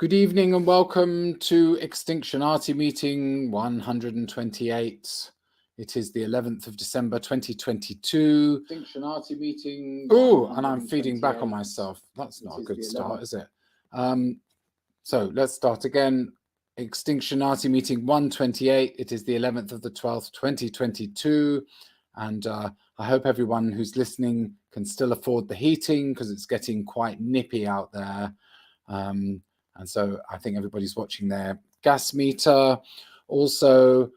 Good evening and welcome to Extinctionati meeting 128. It is the 11th of December 2022. Extinctionati meeting. Oh, and I'm feeding back on myself. That's not a good start, is it? So let's start again. Extinctionati meeting 128. It is the 11th of the 12th, 2022. And I hope everyone who's listening can still afford the heating because it's getting quite nippy out there. And so I think everybody's watching their gas meter. Also,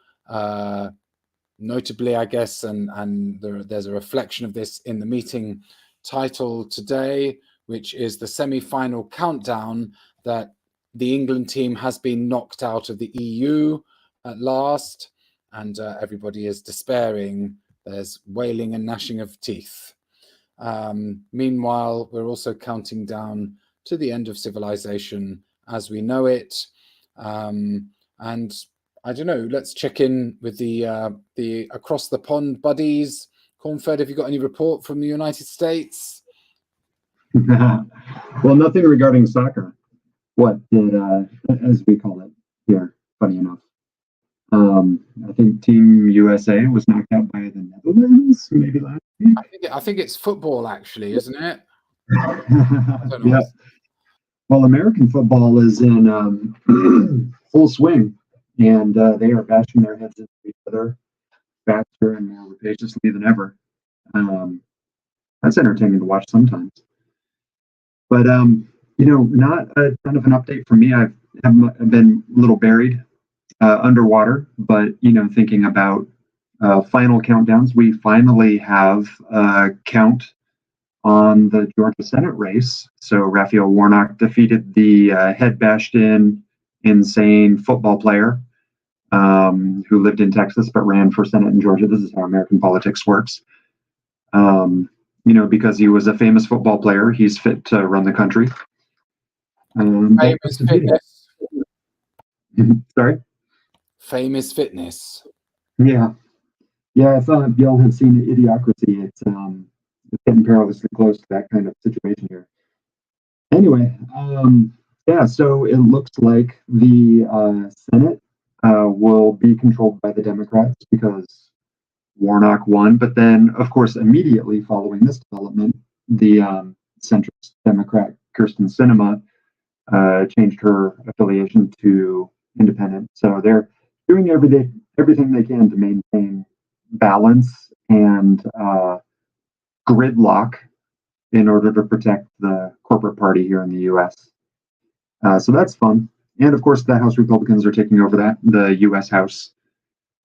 notably, I guess, and there's a reflection of this in the meeting title today, which is the semi-final countdown that the England team has been knocked out of the EU at last, and everybody is despairing. There's wailing and gnashing of teeth. Meanwhile, we're also counting down to the end of civilization as we know it. And I don't know, let's check in with the across the pond buddies. Cornfed, have you got any report from the United States? Well, nothing regarding soccer. What did, as we call it here, funny enough. I think Team USA was knocked out by the Netherlands maybe last week. I think it's football, actually, isn't it? Yeah. Well, American football is in full swing, and they are bashing their heads into each other faster and more rapaciously than ever. That's entertaining to watch sometimes. But not a ton of an update for me. I've been a little buried underwater, but thinking about final countdowns. We finally have a count on the Georgia Senate race. So Raphael Warnock defeated the head bashed in, insane football player who lived in Texas but ran for Senate in Georgia. This is how American politics works. Because he was a famous football player, he's fit to run the country. Famous fitness. Sorry? Famous fitness. Yeah. Yeah, I thought y'all had seen Idiocracy. It's getting perilously close to that kind of situation here. Anyway, so it looks like the Senate will be controlled by the Democrats because Warnock won. But then, of course, immediately following this development, the centrist Democrat Kirsten Sinema changed her affiliation to independent. So they're doing everything they can to maintain balance and gridlock in order to protect the corporate party here in the U.S. So that's fun. And of course, the House Republicans are taking over the U.S. House.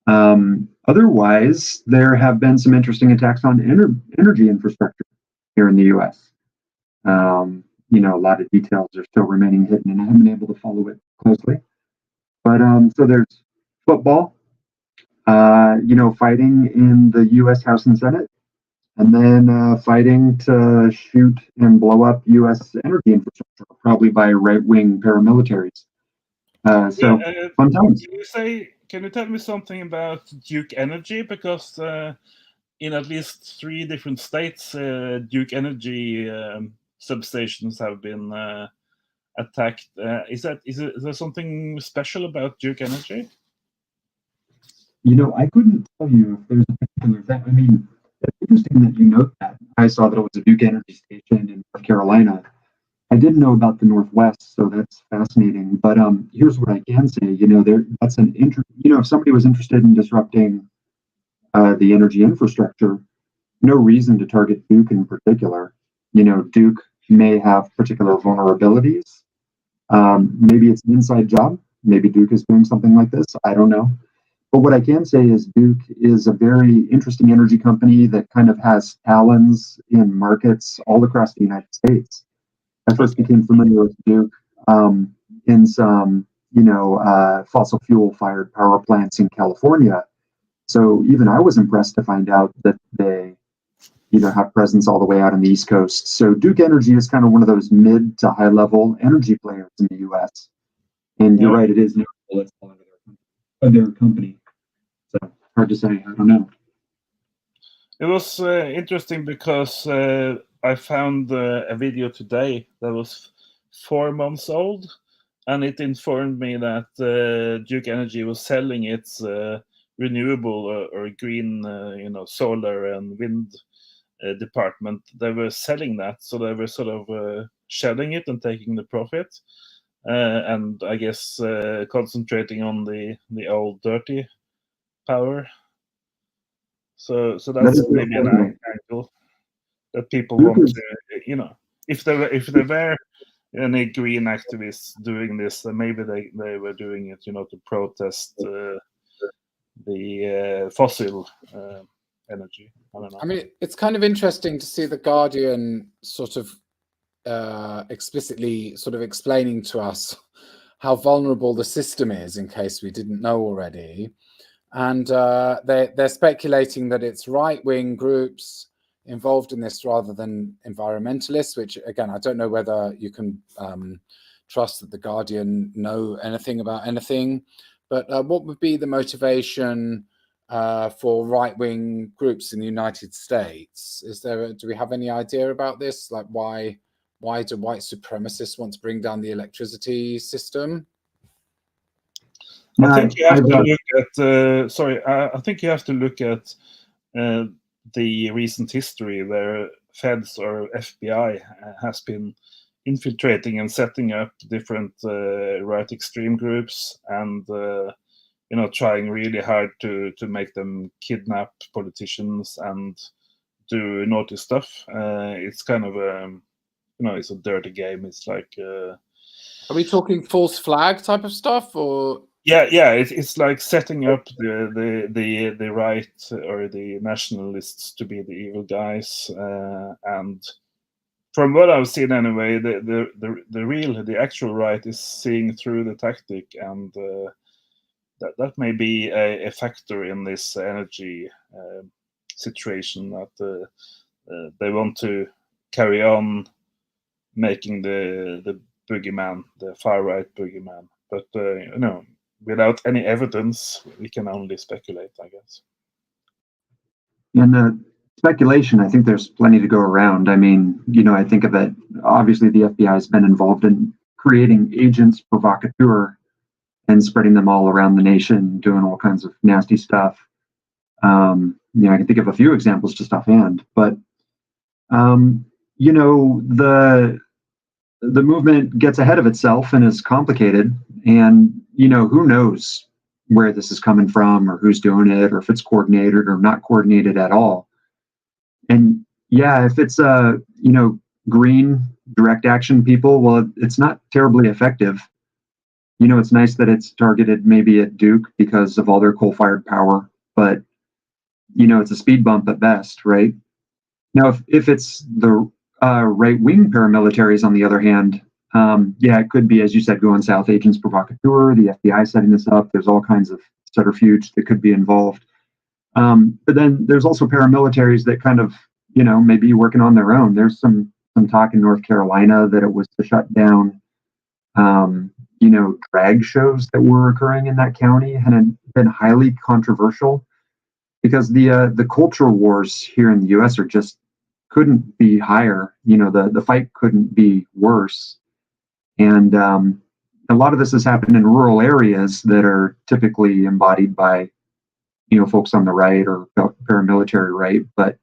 Otherwise, there have been some interesting attacks on energy infrastructure here in the U.S. A lot of details are still remaining hidden, and I haven't been able to follow it closely. But so there's football, fighting in the U.S. House and Senate, and then fighting to shoot and blow up U.S. energy infrastructure, probably by right-wing paramilitaries. Fun times. Can you tell me something about Duke Energy? Because in at least 3 different states, Duke Energy substations have been attacked. Is there something special about Duke Energy? I couldn't tell you if there's a particular thing. I mean, it's interesting that you note that. I saw that it was a Duke Energy station in North Carolina. I didn't know about the Northwest, so that's fascinating. But here's what I can say. That's if somebody was interested in disrupting the energy infrastructure, no reason to target Duke in particular. Duke may have particular vulnerabilities. Maybe it's an inside job. Maybe Duke is doing something like this. I don't know. But what I can say is Duke is a very interesting energy company that kind of has talons in markets all across the United States. I first became familiar with Duke in some, fossil fuel fired power plants in California. So even I was impressed to find out that they, have presence all the way out on the East Coast. So Duke Energy is kind of one of those mid to high level energy players in the U.S. And you're right, it is their company. So hard to say. I don't know. It was interesting because I found a video today that was 4 months old, and it informed me that Duke Energy was selling its renewable or green, solar and wind department. They were selling that, so they were sort of shedding it and taking the profit, and I guess concentrating on the old dirty power. So that's maybe an angle that people want to, if there were any green activists doing this, then maybe they were doing it, to protest the fossil energy. I don't know. I mean, it's kind of interesting to see the Guardian sort of explicitly sort of explaining to us how vulnerable the system is, in case we didn't know already. And they're speculating that it's right-wing groups involved in this rather than environmentalists, which, again, I don't know whether you can trust that the Guardian know anything about anything. But what would be the motivation for right-wing groups in the United States? Do we have any idea about this? Like, why do white supremacists want to bring down the electricity system? I think you have to look at. I think you have to look at the recent history where feds or FBI has been infiltrating and setting up different right extreme groups, and trying really hard to make them kidnap politicians and do naughty stuff. It's kind of it's a dirty game. It's like. Are we talking false flag type of stuff, or? Yeah, it's like setting up the right or the nationalists to be the evil guys, and from what I've seen anyway, the actual right is seeing through the tactic, and that may be a factor in this energy situation, that they want to carry on making the boogeyman, the far right boogeyman, but without any evidence, we can only speculate, I guess. And speculation, I think there's plenty to go around. I mean, I think of it, obviously the FBI has been involved in creating agents provocateur and spreading them all around the nation, doing all kinds of nasty stuff. I can think of a few examples just offhand, but, the movement gets ahead of itself and is complicated, and who knows where this is coming from, or who's doing it, or if it's coordinated or not coordinated at all. And yeah, if it's green direct action people, well, it's not terribly effective. It's nice that it's targeted maybe at Duke because of all their coal-fired power, but it's a speed bump at best, right? Now, if it's the right-wing paramilitaries, on the other hand, it could be, as you said, going south, agents provocateur, the FBI setting this up. There's all kinds of subterfuge that could be involved. But then there's also paramilitaries that kind of, maybe working on their own. There's some talk in North Carolina that it was to shut down, drag shows that were occurring in that county, and had been highly controversial because the culture wars here in the U.S. are just couldn't be higher. The fight couldn't be worse. And a lot of this has happened in rural areas that are typically embodied by, folks on the right or paramilitary right. But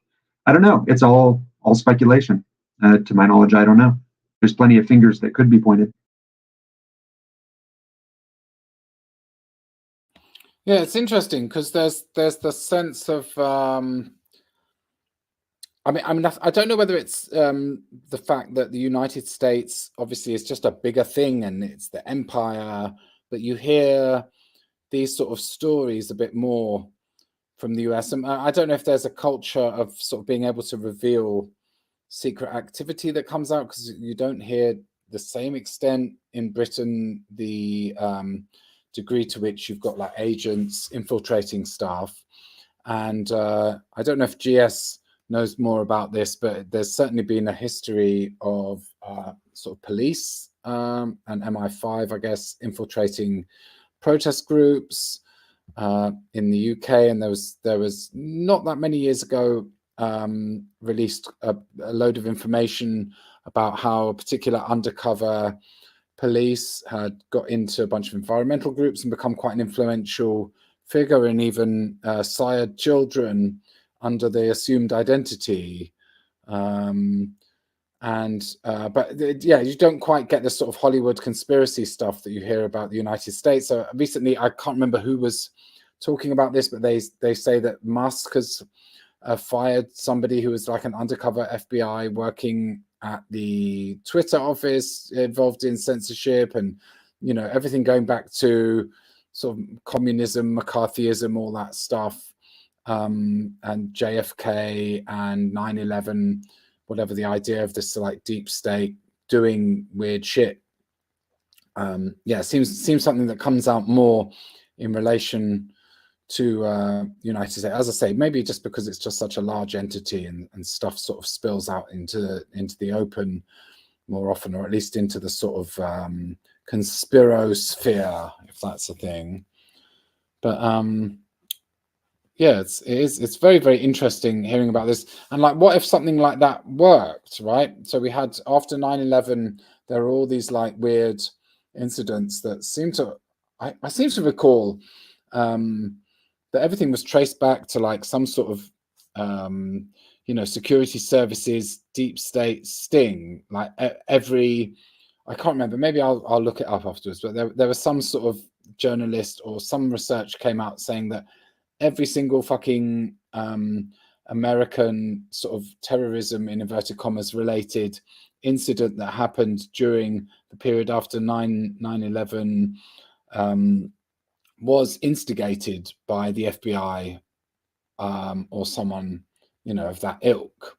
I don't know. It's all speculation. To my knowledge, I don't know. There's plenty of fingers that could be pointed. Yeah, it's interesting because there's the sense of I don't know whether it's the fact that the United States obviously is just a bigger thing and it's the empire, but you hear these sort of stories a bit more from the US. And I don't know if there's a culture of sort of being able to reveal secret activity that comes out, because you don't hear the same extent in Britain, the degree to which you've got like agents infiltrating stuff. And I don't know if GS knows more about this, but there's certainly been a history of sort of police and MI5, I guess, infiltrating protest groups in the UK. And there was not that many years ago released a load of information about how a particular undercover police, had got into a bunch of environmental groups and become quite an influential figure, and even sired children under the assumed identity. But yeah, you don't quite get the sort of Hollywood conspiracy stuff that you hear about the United States. So recently, I can't remember who was talking about this, but they say that Musk has fired somebody who was like an undercover FBI working at the Twitter office, involved in censorship, and everything going back to sort of communism, McCarthyism, all that stuff, and JFK and 9/11. Whatever the idea of this like deep state doing weird shit. Yeah, seems something that comes out more in relation to United States. As I say, maybe just because it's just such a large entity and stuff sort of spills out into the open more often, or at least into the sort of conspirosphere, if that's a thing. But yeah, it's very, very interesting hearing about this. And like, what if something like that worked, right? So we had, after 9/11, there were all these like weird incidents that seem to, I seem to recall that everything was traced back to like some sort of security services, deep state sting. Like every, I can't remember, maybe I'll look it up afterwards, but there was some sort of journalist or some research came out saying that every single fucking American sort of terrorism, in inverted commas, related incident that happened during the period after 9/11 was instigated by the FBI or someone, of that ilk.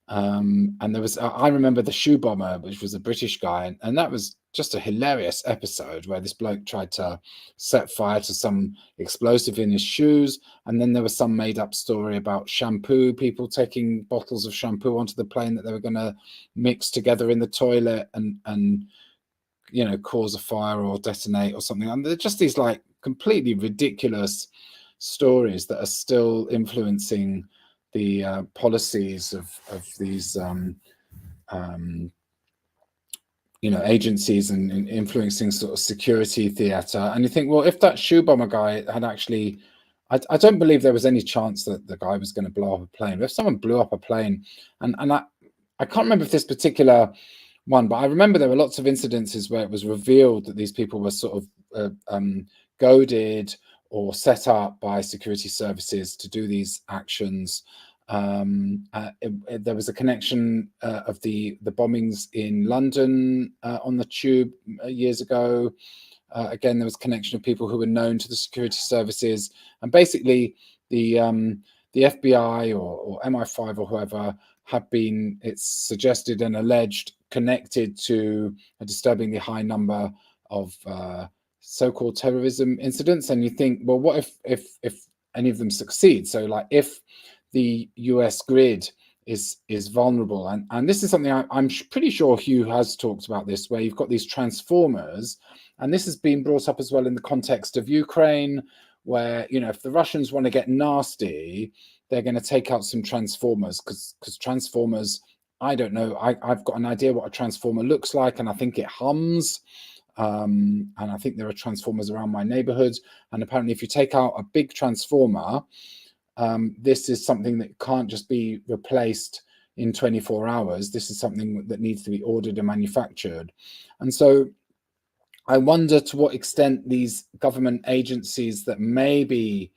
And there was, I remember the shoe bomber, which was a British guy, and that was just a hilarious episode where this bloke tried to set fire to some explosive in his shoes, and then there was some made-up story about shampoo, people taking bottles of shampoo onto the plane that they were going to mix together in the toilet and cause a fire or detonate or something. And they're just these like completely ridiculous stories that are still influencing the policies of these agencies and influencing sort of security theater. And you think, well, if that shoe bomber guy had actually, I don't believe there was any chance that the guy was going to blow up a plane. But if someone blew up a plane, and I can't remember if this particular one, but I remember there were lots of incidences where it was revealed that these people were sort of goaded or set up by security services to do these actions. There was a connection of the bombings in London on the tube years ago. Again, there was a connection of people who were known to the security services, and basically the FBI or MI5 or whoever have been, it's suggested and alleged, connected to a disturbingly high number of so-called terrorism incidents. And you think, well, what if any of them succeed? So like if the US grid is vulnerable, and this is something I'm pretty sure Hugh has talked about this, where you've got these transformers, and this has been brought up as well in the context of Ukraine, where if the Russians want to get nasty, they're going to take out some transformers, because transformers, I don't know, I've got an idea what a transformer looks like, and I think it hums. And I think there are transformers around my neighborhood, and apparently if you take out a big transformer, this is something that can't just be replaced in 24 hours. This is something that needs to be ordered and manufactured. And so I wonder to what extent these government agencies that maybe,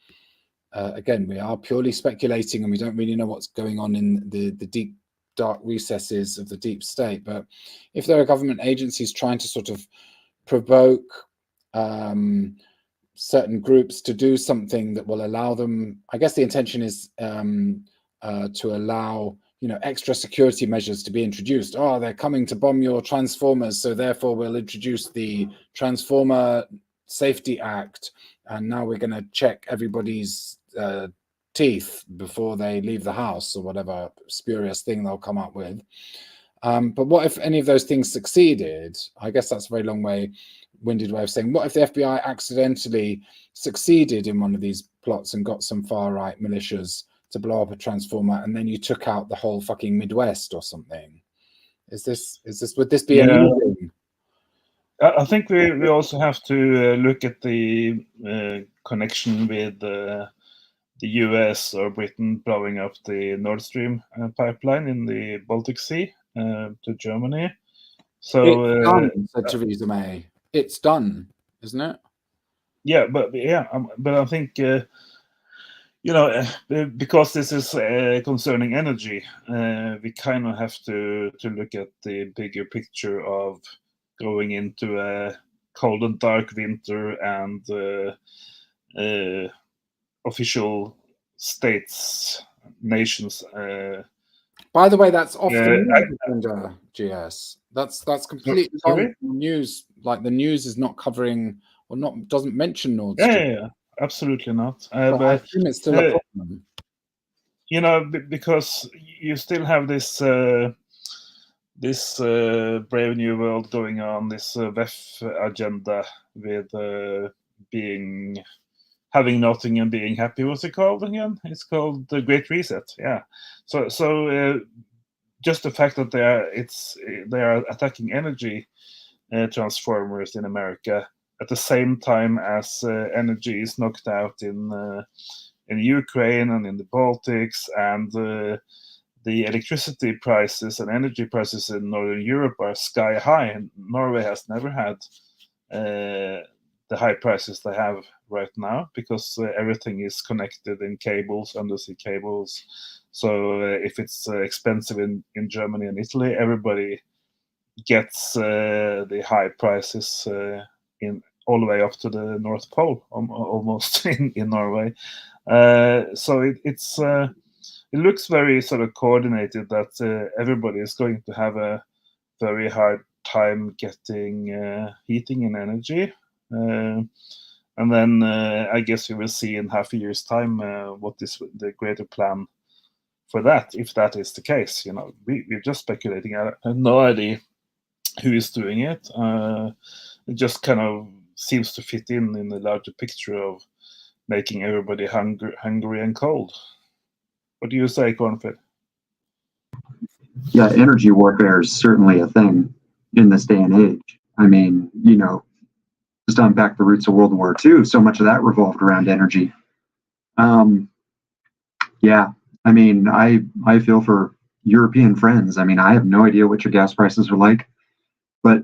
again, we are purely speculating and we don't really know what's going on in the deep, dark recesses of the deep state, but if there are government agencies trying to sort of provoke certain groups to do something that will allow them, I guess the intention is to allow extra security measures to be introduced. Oh, they're coming to bomb your transformers, so therefore we'll introduce the Transformer Safety Act, and now we're going to check everybody's teeth before they leave the house, or whatever spurious thing they'll come up with. But what if any of those things succeeded? I guess that's a very long-winded way of saying, what if the FBI accidentally succeeded in one of these plots and got some far-right militias to blow up a transformer, and then you took out the whole fucking Midwest or something? Would this be amusing? I think we also have to look at the connection with the US or Britain blowing up the Nord Stream pipeline in the Baltic Sea to Germany. So it's done, said Theresa May. It's done, isn't it? Yeah, but I think because this is concerning energy, we kind of have to look at the bigger picture of going into a cold and dark winter and official states, nations. By the way, that's off the news agenda, GS. That's completely sorry? news. Like the news is not covering or doesn't mention Nord Stream. Yeah, absolutely not. But I assume it's still a problem. Because you still have this Brave New World going on, this WEF agenda with having nothing and being happy. What's it called again? It's called the Great Reset. Yeah. So just the fact that they are attacking energy transformers in America at the same time as energy is knocked out in Ukraine and in the Baltics, and the electricity prices and energy prices in Northern Europe are sky high, and Norway has never had the high prices they have right now because everything is connected in cables, undersea cables. So if it's expensive in Germany and Italy, everybody gets the high prices in all the way up to the North Pole, almost in Norway. So it looks very sort of coordinated that everybody is going to have a very hard time getting heating and energy. And then I guess we will see in half a year's time what is the greater plan for that, if that is the case. We're just speculating. I have no idea who is doing it. It just kind of seems to fit in the larger picture of making everybody hungry and cold. What do you say, Cornfed? Yeah, energy warfare is certainly a thing in this day and age. I mean, just unpack the roots of World War II, so much of that revolved around energy. Yeah, I mean, I feel for European friends. I mean, I have no idea what your gas prices are like, but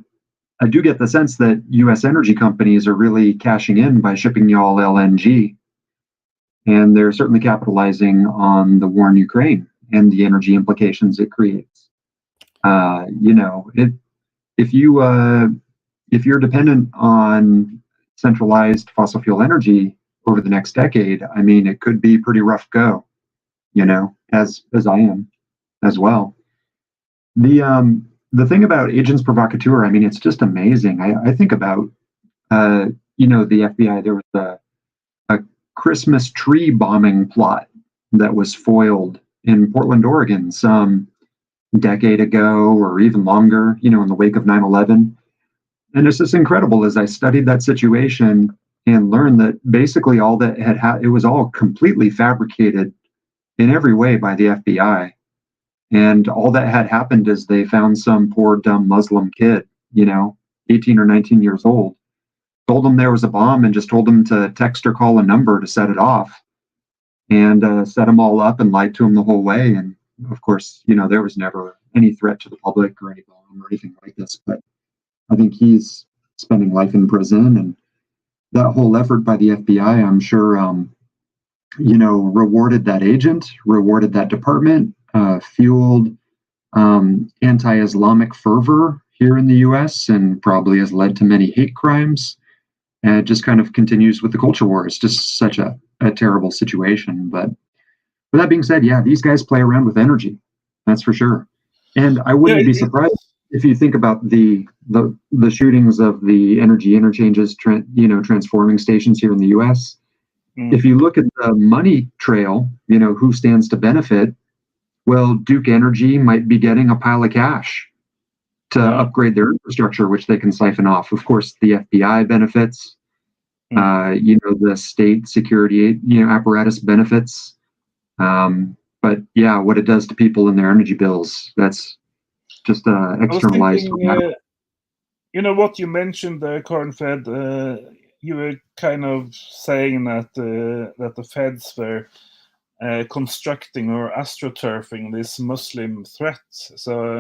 I do get the sense that U.S. energy companies are really cashing in by shipping y'all LNG, and they're certainly capitalizing on the war in Ukraine and the energy implications it creates. If you're dependent on centralized fossil fuel energy over the next decade, I mean, it could be pretty rough go. As I am as well. The thing about agents provocateur, I mean, it's just amazing. I think about the FBI. There was a Christmas tree bombing plot that was foiled in Portland, Oregon, some decade ago or even longer, in the wake of 9/11. And it's just incredible as I studied that situation and learned that basically all that it was all completely fabricated in every way by the FBI. And all that had happened is they found some poor, dumb Muslim kid, 18 or 19 years old, told them there was a bomb and just told them to text or call a number to set it off, and set them all up and lied to them the whole way. And of course, there was never any threat to the public or any bomb or anything like this. But I think he's spending life in prison. And that whole effort by the FBI, I'm sure, rewarded that agent, rewarded that department, fueled anti-Islamic fervor here in the U.S. and probably has led to many hate crimes. And it just kind of continues with the culture war. It's just such a terrible situation. But with that being said, yeah, these guys play around with energy. That's for sure. And I wouldn't be surprised if you think about the shootings of the energy interchanges, transforming stations here in the U.S. If you look at the money trail, who stands to benefit, well, Duke Energy might be getting a pile of cash to upgrade their infrastructure, which they can siphon off. Of course, the FBI benefits, the state security, apparatus benefits. But yeah, what it does to people and their energy bills, that's just externalized. You know what you mentioned there, Cornfed. You were kind of saying that that the Feds were constructing or astroturfing this Muslim threat. So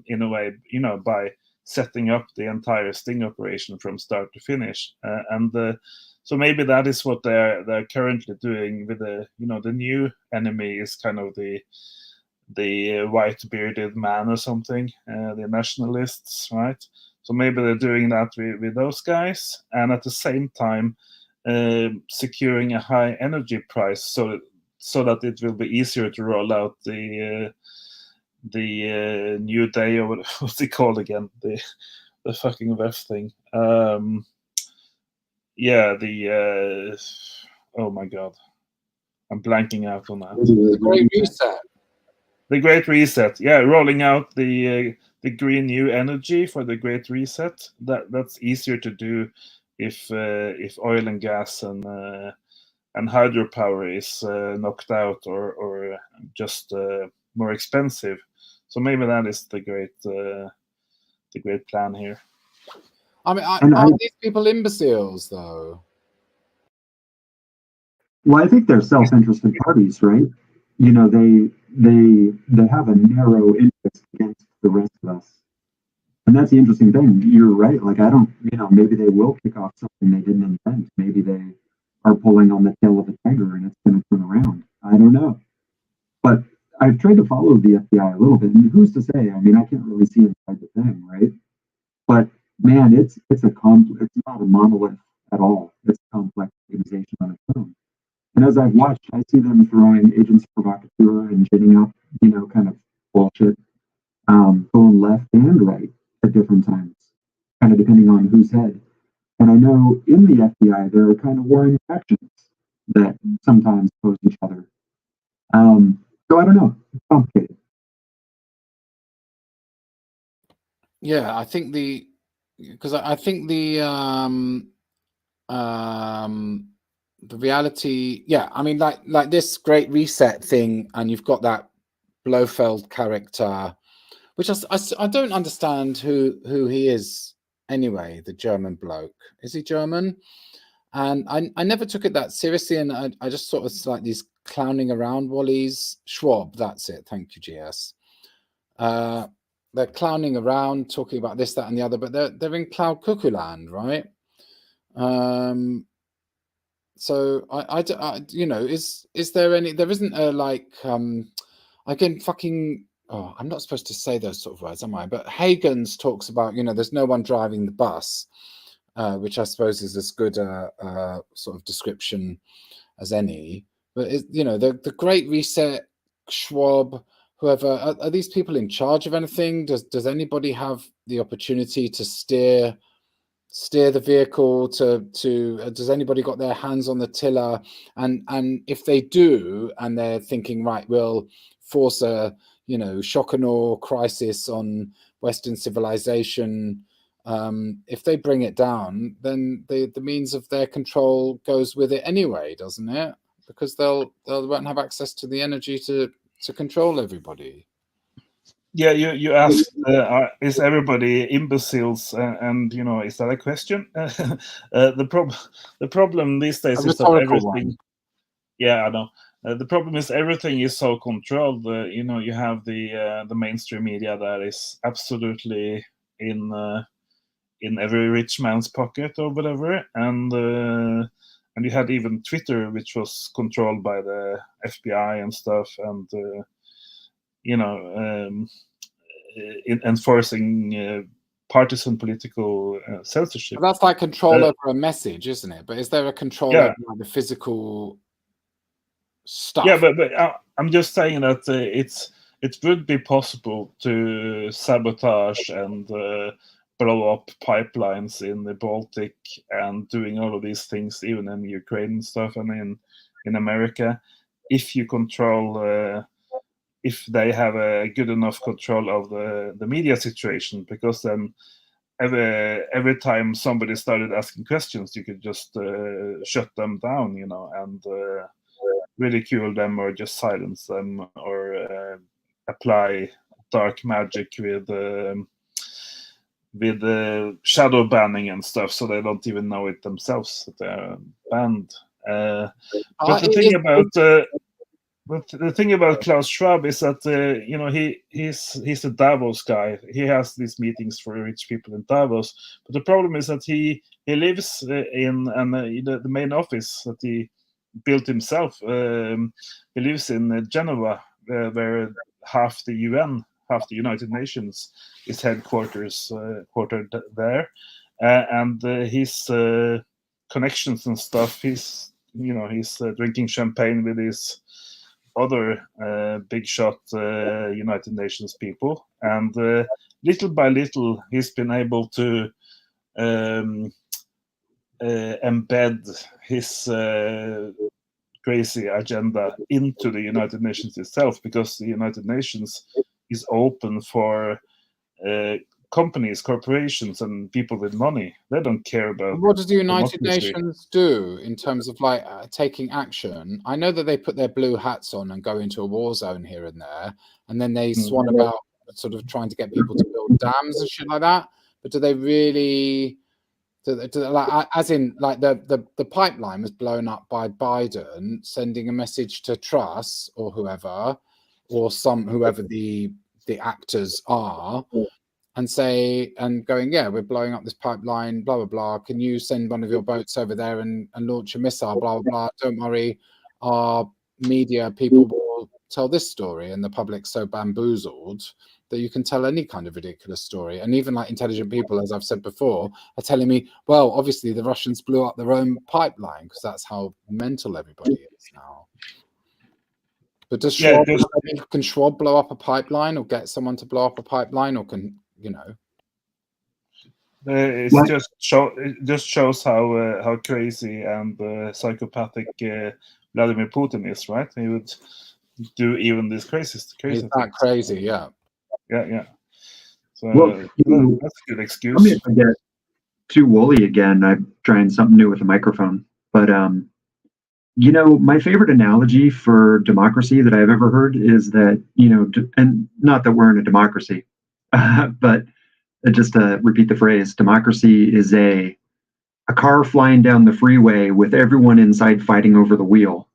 in a way, you know, by setting up the entire sting operation from start to finish, so maybe that is what they're currently doing with the, you know, the new enemy is kind of the white bearded man or something, the nationalists, right? So maybe they're doing that with those guys, and at the same time securing a high energy price, so that it will be easier to roll out the new day, or what's it called again? The fucking VEF thing. Yeah, the oh my god, I'm blanking out on that. The Great Reset. The Great Reset, yeah, rolling out the green new energy for the Great Reset. That's easier to do if oil and gas and hydropower is knocked out or just more expensive. So maybe that is the great plan here. I mean, aren't these people imbeciles though? Well, I think they're self-interested parties, right? You know, they have a narrow interest against the rest of us. And that's the interesting thing. You're right. Like, I don't, you know, maybe they will kick off something they didn't invent. Maybe they are pulling on the tail of a tiger and it's going to turn around. I don't know. But I've tried to follow the FBI a little bit. And who's to say? I mean, I can't really see inside the thing, right? But man, it's not a monolith at all. It's a complex organization on its own. And as I've watched, I see them throwing agents provocateur and ginning up, you know, kind of bullshit, going left and right at different times, kind of depending on whose head. And I know in the FBI, there are kind of warring factions that sometimes oppose each other. So I don't know. It's complicated. Yeah, I think the reality, yeah, I mean, like this Great Reset thing, and you've got that Blofeld character, which I don't understand who he is anyway. The German bloke, is he German? And I never took it that seriously, and I just sort of like these clowning around Wally's Schwab. That's it. Thank you, GS. They're clowning around, talking about this, that, and the other, but they're in cloud cuckoo land, right? So I you know, is there any? There isn't a like again fucking. Oh, I'm not supposed to say those sort of words, am I? But Hagen's talks about, you know, there's no one driving the bus, which I suppose is as good a sort of description as any. But you know, the Great Reset, Schwab, whoever, are these people in charge of anything? Does anybody have the opportunity to steer the vehicle to does anybody got their hands on the tiller? And if they do, and they're thinking, right, we'll force a, you know, shock and awe crisis on Western civilization, if they bring it down, then the means of their control goes with it anyway, doesn't it? Because they won't have access to the energy to control everybody. Yeah, you asked, is everybody imbeciles? And you know, is that a question? The problem these days is that everything. One. Yeah, I know. The problem is everything is so controlled. You know, you have the mainstream media that is absolutely in every rich man's pocket or whatever, and you had even Twitter, which was controlled by the FBI and stuff, and you know, enforcing partisan political censorship. But that's like control over a message, isn't it? But is there a control over the physical stuff? Yeah, but I'm just saying that it would be possible to sabotage and blow up pipelines in the Baltic and doing all of these things, even in Ukraine and stuff, and in America, if you control. If they have a good enough control of the media situation, because then every time somebody started asking questions, you could just shut them down, you know, and ridicule them or just silence them, or apply dark magic with shadow banning and stuff, so they don't even know it themselves that they're banned. But the thing about Klaus Schwab is that he's a Davos guy. He has these meetings for rich people in Davos. But the problem is that he lives in the main office that he built himself. He lives in Geneva, where half the United Nations is quartered there, and his connections and stuff. He's drinking champagne with his other big shot United Nations people, and little by little he's been able to embed his crazy agenda into the United Nations itself, because the United Nations is open for companies, corporations, and people with money. They don't care about what does the United democracy. Nations do in terms of like taking action? I know that they put their blue hats on and go into a war zone here and there, and then they swan about sort of trying to get people to build dams and shit like that. But do they really? Like, as in, like the pipeline was blown up by Biden sending a message to Truss or whoever, or whoever the actors are, and going, yeah, we're blowing up this pipeline, blah blah blah. Can you send one of your boats over there and launch a missile, blah blah blah? Don't worry, our media people will tell this story, and the public's so bamboozled that you can tell any kind of ridiculous story. And even like intelligent people, as I've said before, are telling me, well, obviously the Russians blew up their own pipeline, because that's how mental everybody is now. But does Schwab, can Schwab blow up a pipeline, or get someone to blow up a pipeline, or can, you know? It just shows how crazy and psychopathic Vladimir Putin is, right? He would do even this crazy He's things. that crazy, yeah. Yeah. So that's a good excuse. Tell me if I get too woolly again. I'm trying something new with a microphone. But my favorite analogy for democracy that I've ever heard is that, and not that we're in a democracy, but just to repeat the phrase, democracy is a car flying down the freeway with everyone inside fighting over the wheel.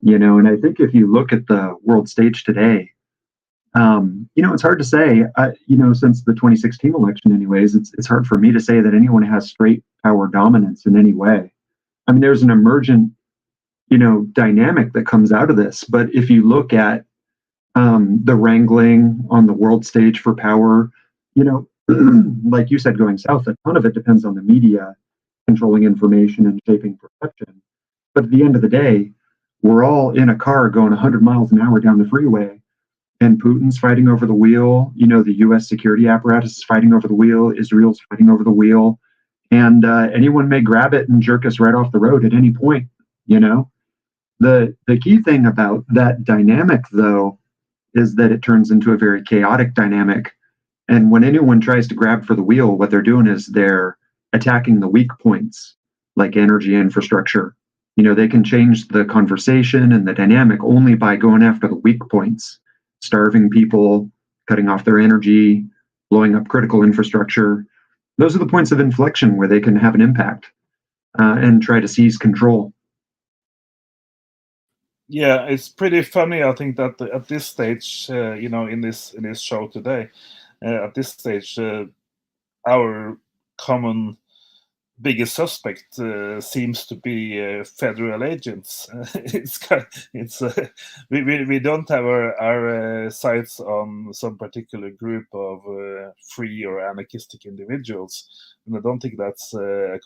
And I think if you look at the world stage today, it's hard to say, since the 2016 election anyways, it's hard for me to say that anyone has straight power dominance in any way. I mean, there's an emergent, dynamic that comes out of this. But if you look at the wrangling on the world stage for power, like you said, going south, a ton of it depends on the media controlling information and shaping perception. But at the end of the day, we're all in a car going 100 miles an hour down the freeway, and Putin's fighting over the wheel. The U.S. security apparatus is fighting over the wheel. Israel's fighting over the wheel. And anyone may grab it and jerk us right off the road at any point, The key thing about that dynamic, though, is that it turns into a very chaotic dynamic. And when anyone tries to grab for the wheel, what they're doing is they're attacking the weak points, like energy infrastructure. They can change the conversation and the dynamic only by going after the weak points, starving people, cutting off their energy, blowing up critical infrastructure. Those are the points of inflection where they can have an impact and try to seize control. Yeah, it's pretty funny. I think that at this stage, in this show today, at this stage, our common biggest suspect seems to be federal agents. We don't have our sights on some particular group of free or anarchistic individuals, and I don't think that's a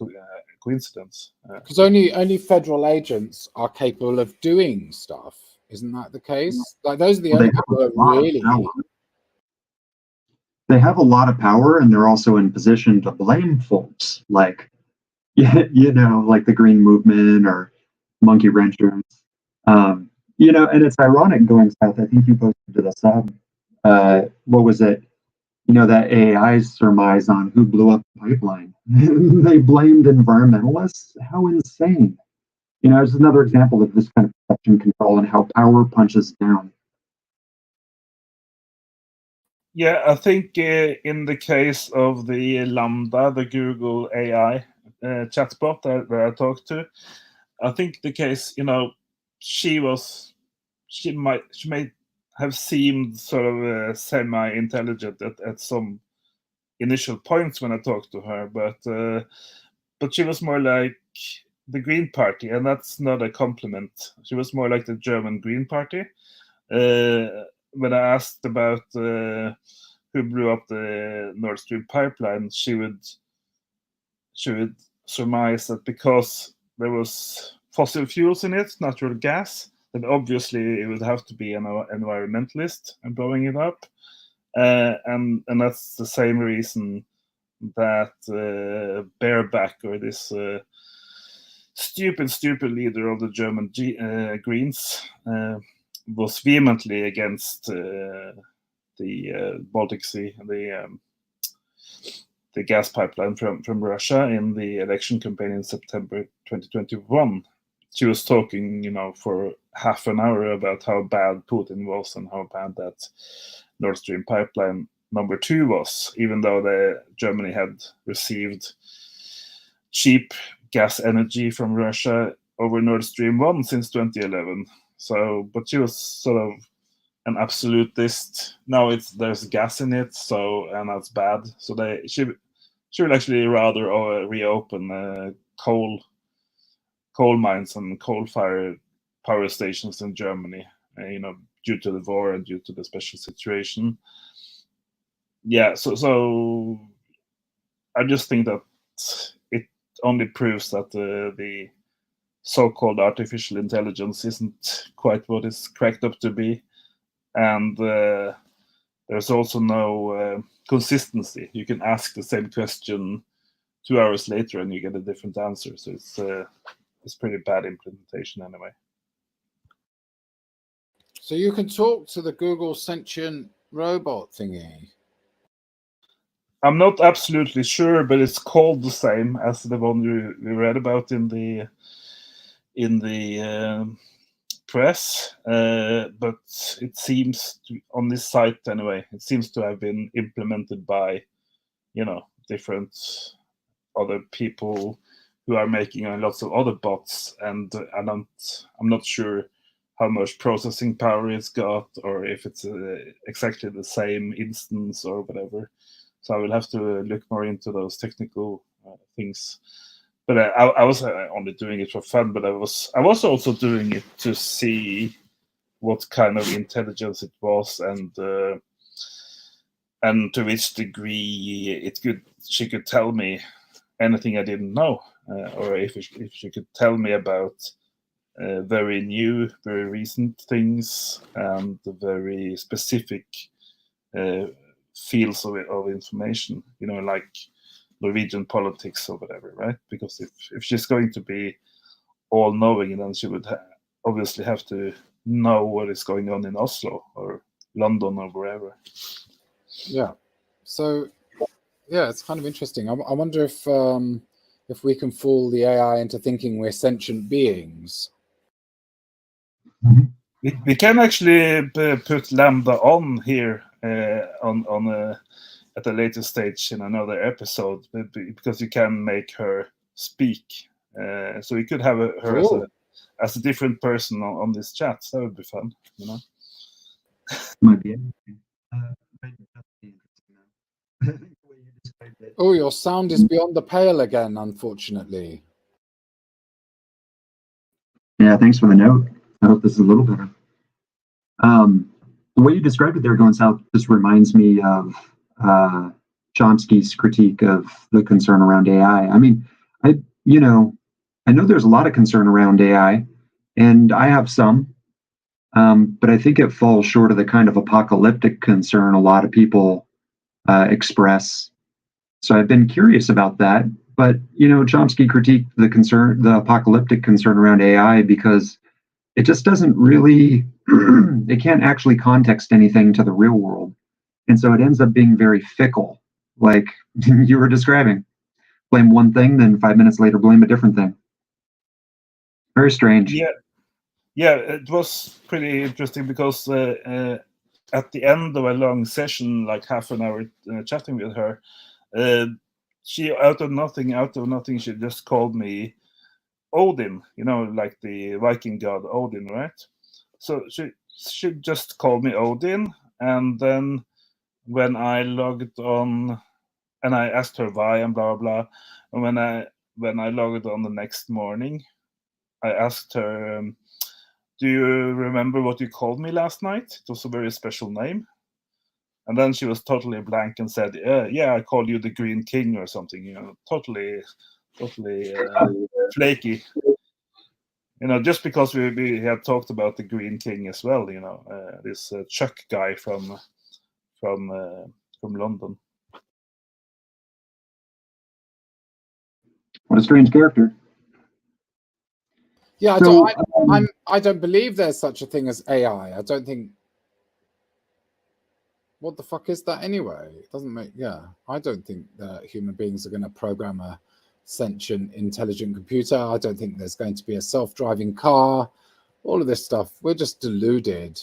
coincidence. Because only federal agents are capable of doing stuff, isn't that the case? Like, those are the only people who are really. They have a lot of power, and they're also in position to blame folks, like like the Green Movement or monkey wrenchers. And it's ironic going south. I think you posted to the sub. What was it? That AI's surmise on who blew up the pipeline. They blamed environmentalists. How insane! It's another example of this kind of perception control and how power punches down. Yeah, I think in the case of the Lambda, the Google AI chatbot that I talked to, I think the case, she may have seemed sort of semi-intelligent at some initial points when I talked to her, but she was more like the Green Party, and that's not a compliment. She was more like the German Green Party. When I asked about who blew up the Nord Stream pipeline, she would surmise that because there was fossil fuels in it, natural gas, then obviously it would have to be an environmentalist and blowing it up, and that's the same reason that Baerback, or this stupid leader of the German Greens, was vehemently against the Baltic Sea, the gas pipeline from Russia in the election campaign in September 2021. She was talking, for half an hour about how bad Putin was and how bad that Nord Stream pipeline number 2 was, even though Germany had received cheap gas energy from Russia over Nord Stream 1 since 2011. But she was sort of an absolutist. No, there's gas in it, and that's bad. So she would actually rather reopen coal mines and coal-fired power stations in Germany, due to the war and due to the special situation. Yeah, so I just think that it only proves that the so-called artificial intelligence isn't quite what it's cracked up to be, and there's also no consistency. You can ask the same question 2 hours later and you get a different answer. So it's pretty bad implementation anyway. So you can talk to the Google sentient robot thingy. I'm not absolutely sure, but it's called the same as the one we read about in the press. But it seems to, on this site anyway, it seems to have been implemented by, different other people who are making lots of other bots, and I'm not sure how much processing power it's got, or if it's exactly the same instance or whatever. So I will have to look more into those technical things. But I was only doing it for fun, but I was also doing it to see what kind of intelligence it was, and to which degree she could tell me anything I didn't know, or if she could tell me about very new, very recent things, and very specific fields of information, like Norwegian politics or whatever, right? Because if she's going to be all-knowing, then she would obviously have to know what is going on in Oslo or London or wherever. Yeah. So, yeah, it's kind of interesting. I wonder if we can fool the AI into thinking we're sentient beings. We can actually put Lambda on here at a later stage in another episode, because you can make her speak. So we could have her as a different person on this chat. That would be fun, Might be interesting. Oh, your sound is beyond the pale again, unfortunately. Yeah, thanks for the note. I hope this is a little better. The way you described it there, going south, just reminds me of Chomsky's critique of the concern around AI. I mean, I know there's a lot of concern around AI, and I have some, but I think it falls short of the kind of apocalyptic concern a lot of people express. So I've been curious about that. But Chomsky critiqued the apocalyptic concern around AI because it just doesn't really, it can't actually context anything to the real world. And so it ends up being very fickle, like you were describing. Blame one thing, then 5 minutes later, blame a different thing. Very strange. Yeah, it was pretty interesting because at the end of a long session, like half an hour chatting with her, she out of nothing, she just called me Odin, like the Viking god Odin, right? So she just called me Odin, and then when I logged on, and I asked her why and blah blah, and when I logged on the next morning, I asked her, "Do you remember what you called me last night? It was a very special name." And then she was totally blank and said, "Yeah, I called you the Green King or something." Totally flaky. Just because we had talked about the Green King as well. This Chuck guy from London. What a strange character. Yeah, So, I don't believe there's such a thing as AI. I don't think. What the fuck is that anyway? It doesn't make. Yeah, I don't think that human beings are going to program a sentient, intelligent computer. I don't think there's going to be a self-driving car. All of this stuff. We're just deluded.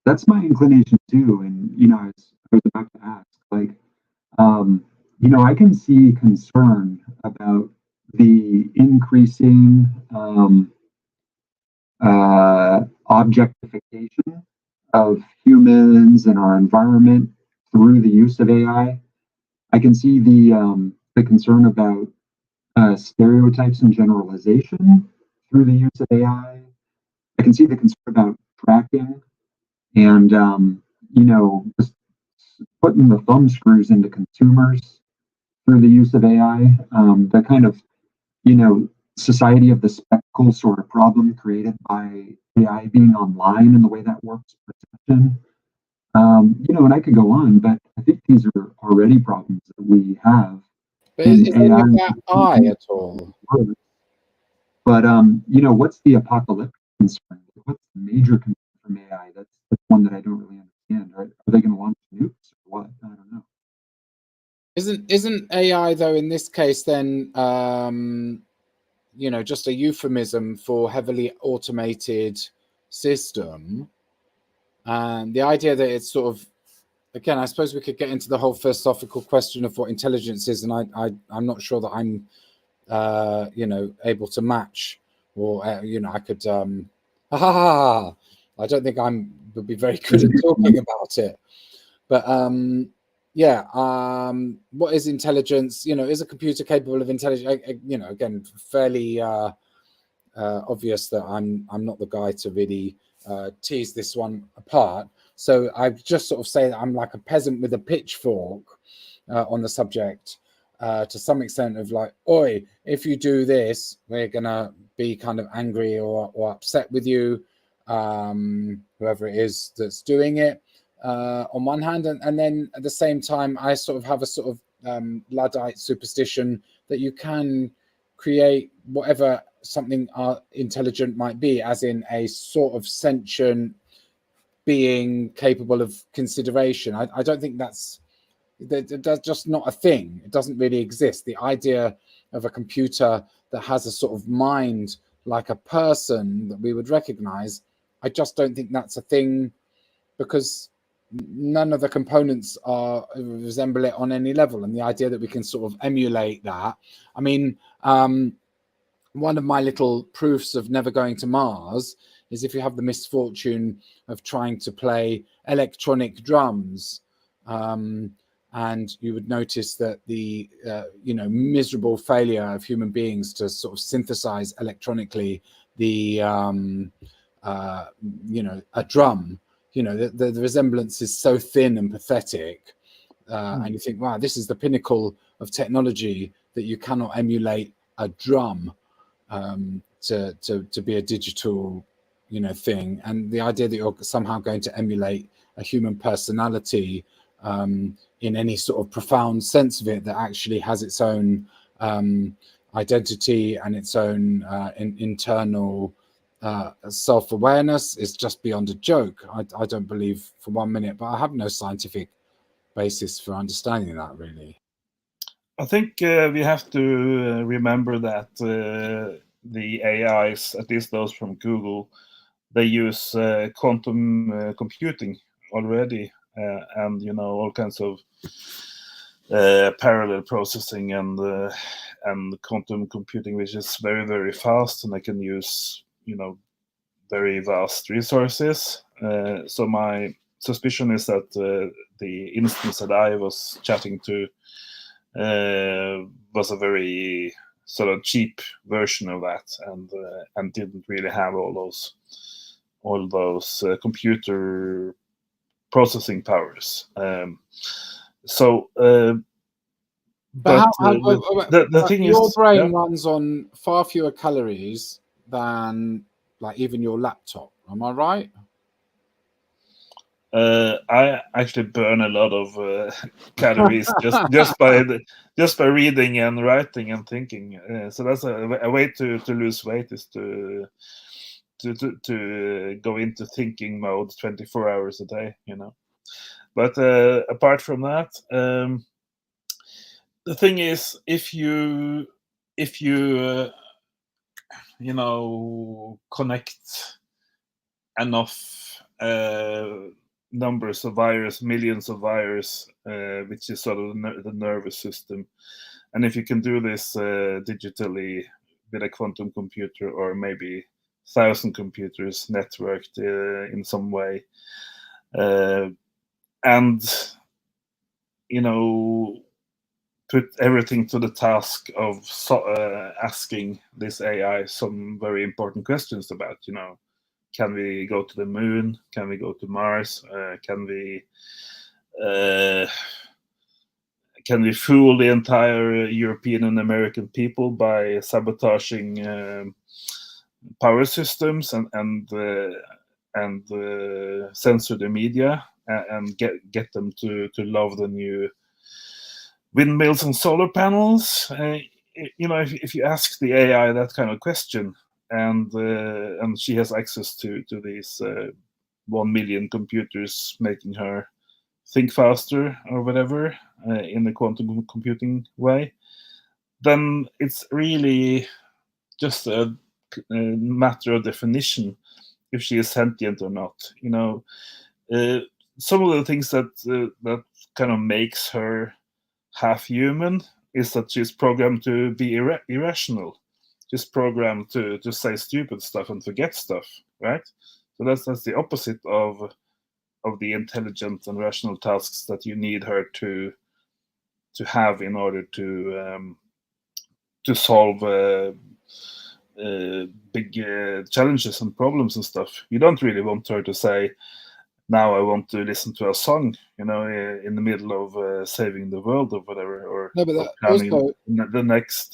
that's my inclination too. And I was about to ask, like, I can see concern about the increasing objectification of humans and our environment through the use of AI. I can see the concern about stereotypes and generalization through the use of AI. I can see the concern about tracking and just putting the thumb screws into consumers through the use of AI. The kind of society of the spectacle sort of problem created by AI being online and the way that works perception. And I could go on, but I think these are already problems that we have. But is any of that I at all? But what's the apocalyptic concern? What's the major concern from AI? That's one that I don't really understand. Are they going to launch nukes or what? I don't know. Isn't AI though in this case then just a euphemism for heavily automated system? And the idea that it's sort of, again, I suppose we could get into the whole philosophical question of what intelligence is, and I'm not sure that I'm able to match, or I could I don't think would be very good at talking about it. But what is intelligence? Is a computer capable of intelligence? Again, fairly obvious that I'm not the guy to really tease this one apart. So I just sort of say that I'm like a peasant with a pitchfork on the subject, to some extent of like, oi, if you do this, we're gonna be kind of angry or upset with you, whoever it is that's doing it, on one hand, and then at the same time I sort of have a sort of Luddite superstition that you can create whatever something intelligent might be, as in a sort of sentient being capable of consideration. I don't think that's just not a thing. It doesn't really exist. The idea of a computer that has a sort of mind like a person that we would recognize, I just don't think that's a thing, because none of the components resemble it on any level. And the idea that we can sort of emulate that, I mean, one of my little proofs of never going to Mars is if you have the misfortune of trying to play electronic drums, and you would notice that the miserable failure of human beings to sort of synthesize electronically the a drum, the resemblance is so thin and pathetic, and you think, wow, this is the pinnacle of technology, that you cannot emulate a drum to be a digital thing. And the idea that you're somehow going to emulate a human personality in any sort of profound sense of it, that actually has its own identity and its own internal self-awareness, is just beyond a joke. I don't believe for 1 minute, but I have no scientific basis for understanding that, really. I think we have to remember that the AIs, at least those from Google, they use quantum computing already, and all kinds of parallel processing and quantum computing, which is very, very fast, and they can use very vast resources. So my suspicion is that the instance that I was chatting to was a very sort of cheap version of that, and didn't really have all those computer processing powers. But the thing your is, brain runs on far fewer calories than like even your laptop. Am I right? I actually burn a lot of calories just by reading and writing and thinking. So that's a way to lose weight, is to go into thinking mode 24 hours a day. But apart from that, the thing is, if you connect enough numbers of virus, millions of virus, which is sort of the nervous system, and if you can do this digitally with a quantum computer, or maybe 1,000 computers networked in some way, and put everything to the task of asking this AI some very important questions about, can we go to the moon? Can we go to Mars? Can we fool the entire European and American people by sabotaging power systems and censor the media and get them to love the new windmills and solar panels? If you ask the AI that kind of question, and she has access to these 1 million computers making her think faster or whatever in the quantum computing way, then it's really just a matter of definition if she is sentient or not. Some of the things that kind of makes her half human is that she's programmed to be irrational. She's programmed to say stupid stuff and forget stuff, right? So that's the opposite of the intelligent and rational tasks that you need her to have in order to solve big challenges and problems and stuff. You don't really want her to say, now I want to listen to a song, in the middle of saving the world or whatever, or planning the next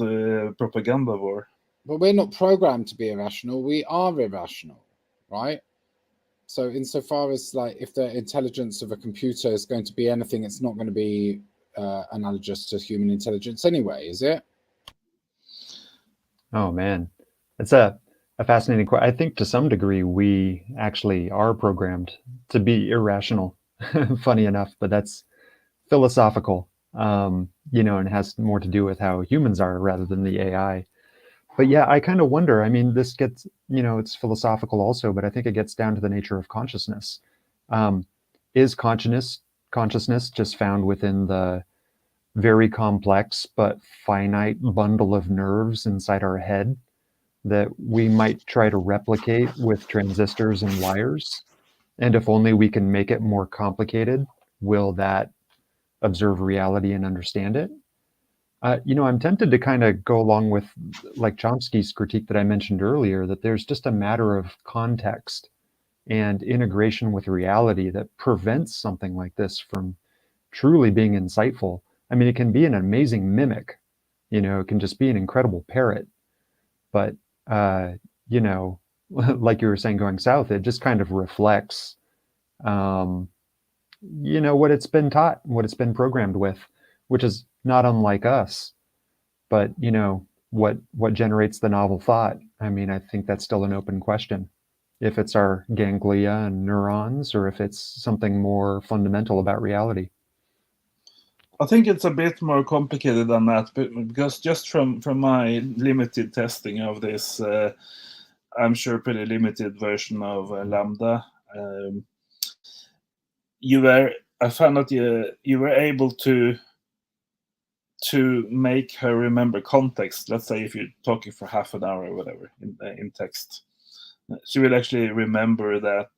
propaganda war. But we're not programmed to be irrational. We are irrational, right? So insofar as like, if the intelligence of a computer is going to be anything, it's not going to be analogous to human intelligence anyway, is it? Oh man, it's a fascinating question. I think to some degree we actually are programmed to be irrational. Funny enough, but that's philosophical, and has more to do with how humans are rather than the AI. But yeah, I kind of wonder. I mean, this gets, it's philosophical also, but I think it gets down to the nature of consciousness. Is consciousness just found within the very complex but finite bundle of nerves inside our head that we might try to replicate with transistors and wires? And if only we can make it more complicated, will that observe reality and understand it? I'm tempted to kind of go along with like Chomsky's critique that I mentioned earlier, that there's just a matter of context and integration with reality that prevents something like this from truly being insightful. I mean, it can be an amazing mimic, it can just be an incredible parrot, but, like you were saying, going south, it just kind of reflects, what it's been taught, what it's been programmed with, which is not unlike us. But, what generates the novel thought? I mean, I think that's still an open question. If it's our ganglia and neurons, or if it's something more fundamental about reality. I think it's a bit more complicated than that, because just from my limited testing of this, I'm sure, pretty limited version of Lambda. I found that you were able to make her remember context. Let's say if you're talking for half an hour or whatever in text, she will actually remember that.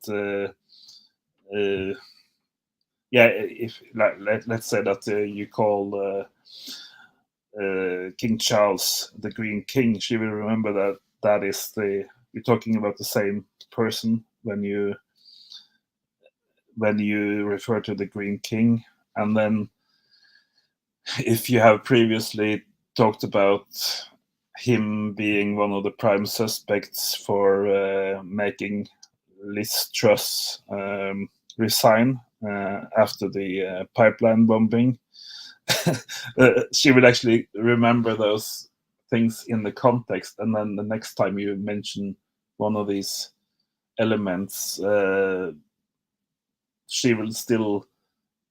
If let's say that you call King Charles the Green King, she will remember that is you're talking about the same person when you refer to the Green King. And then if you have previously talked about him being one of the prime suspects for making Liz Truss resign after the pipeline bombing, she will actually remember those things in the context, and then the next time you mention one of these elements, she will still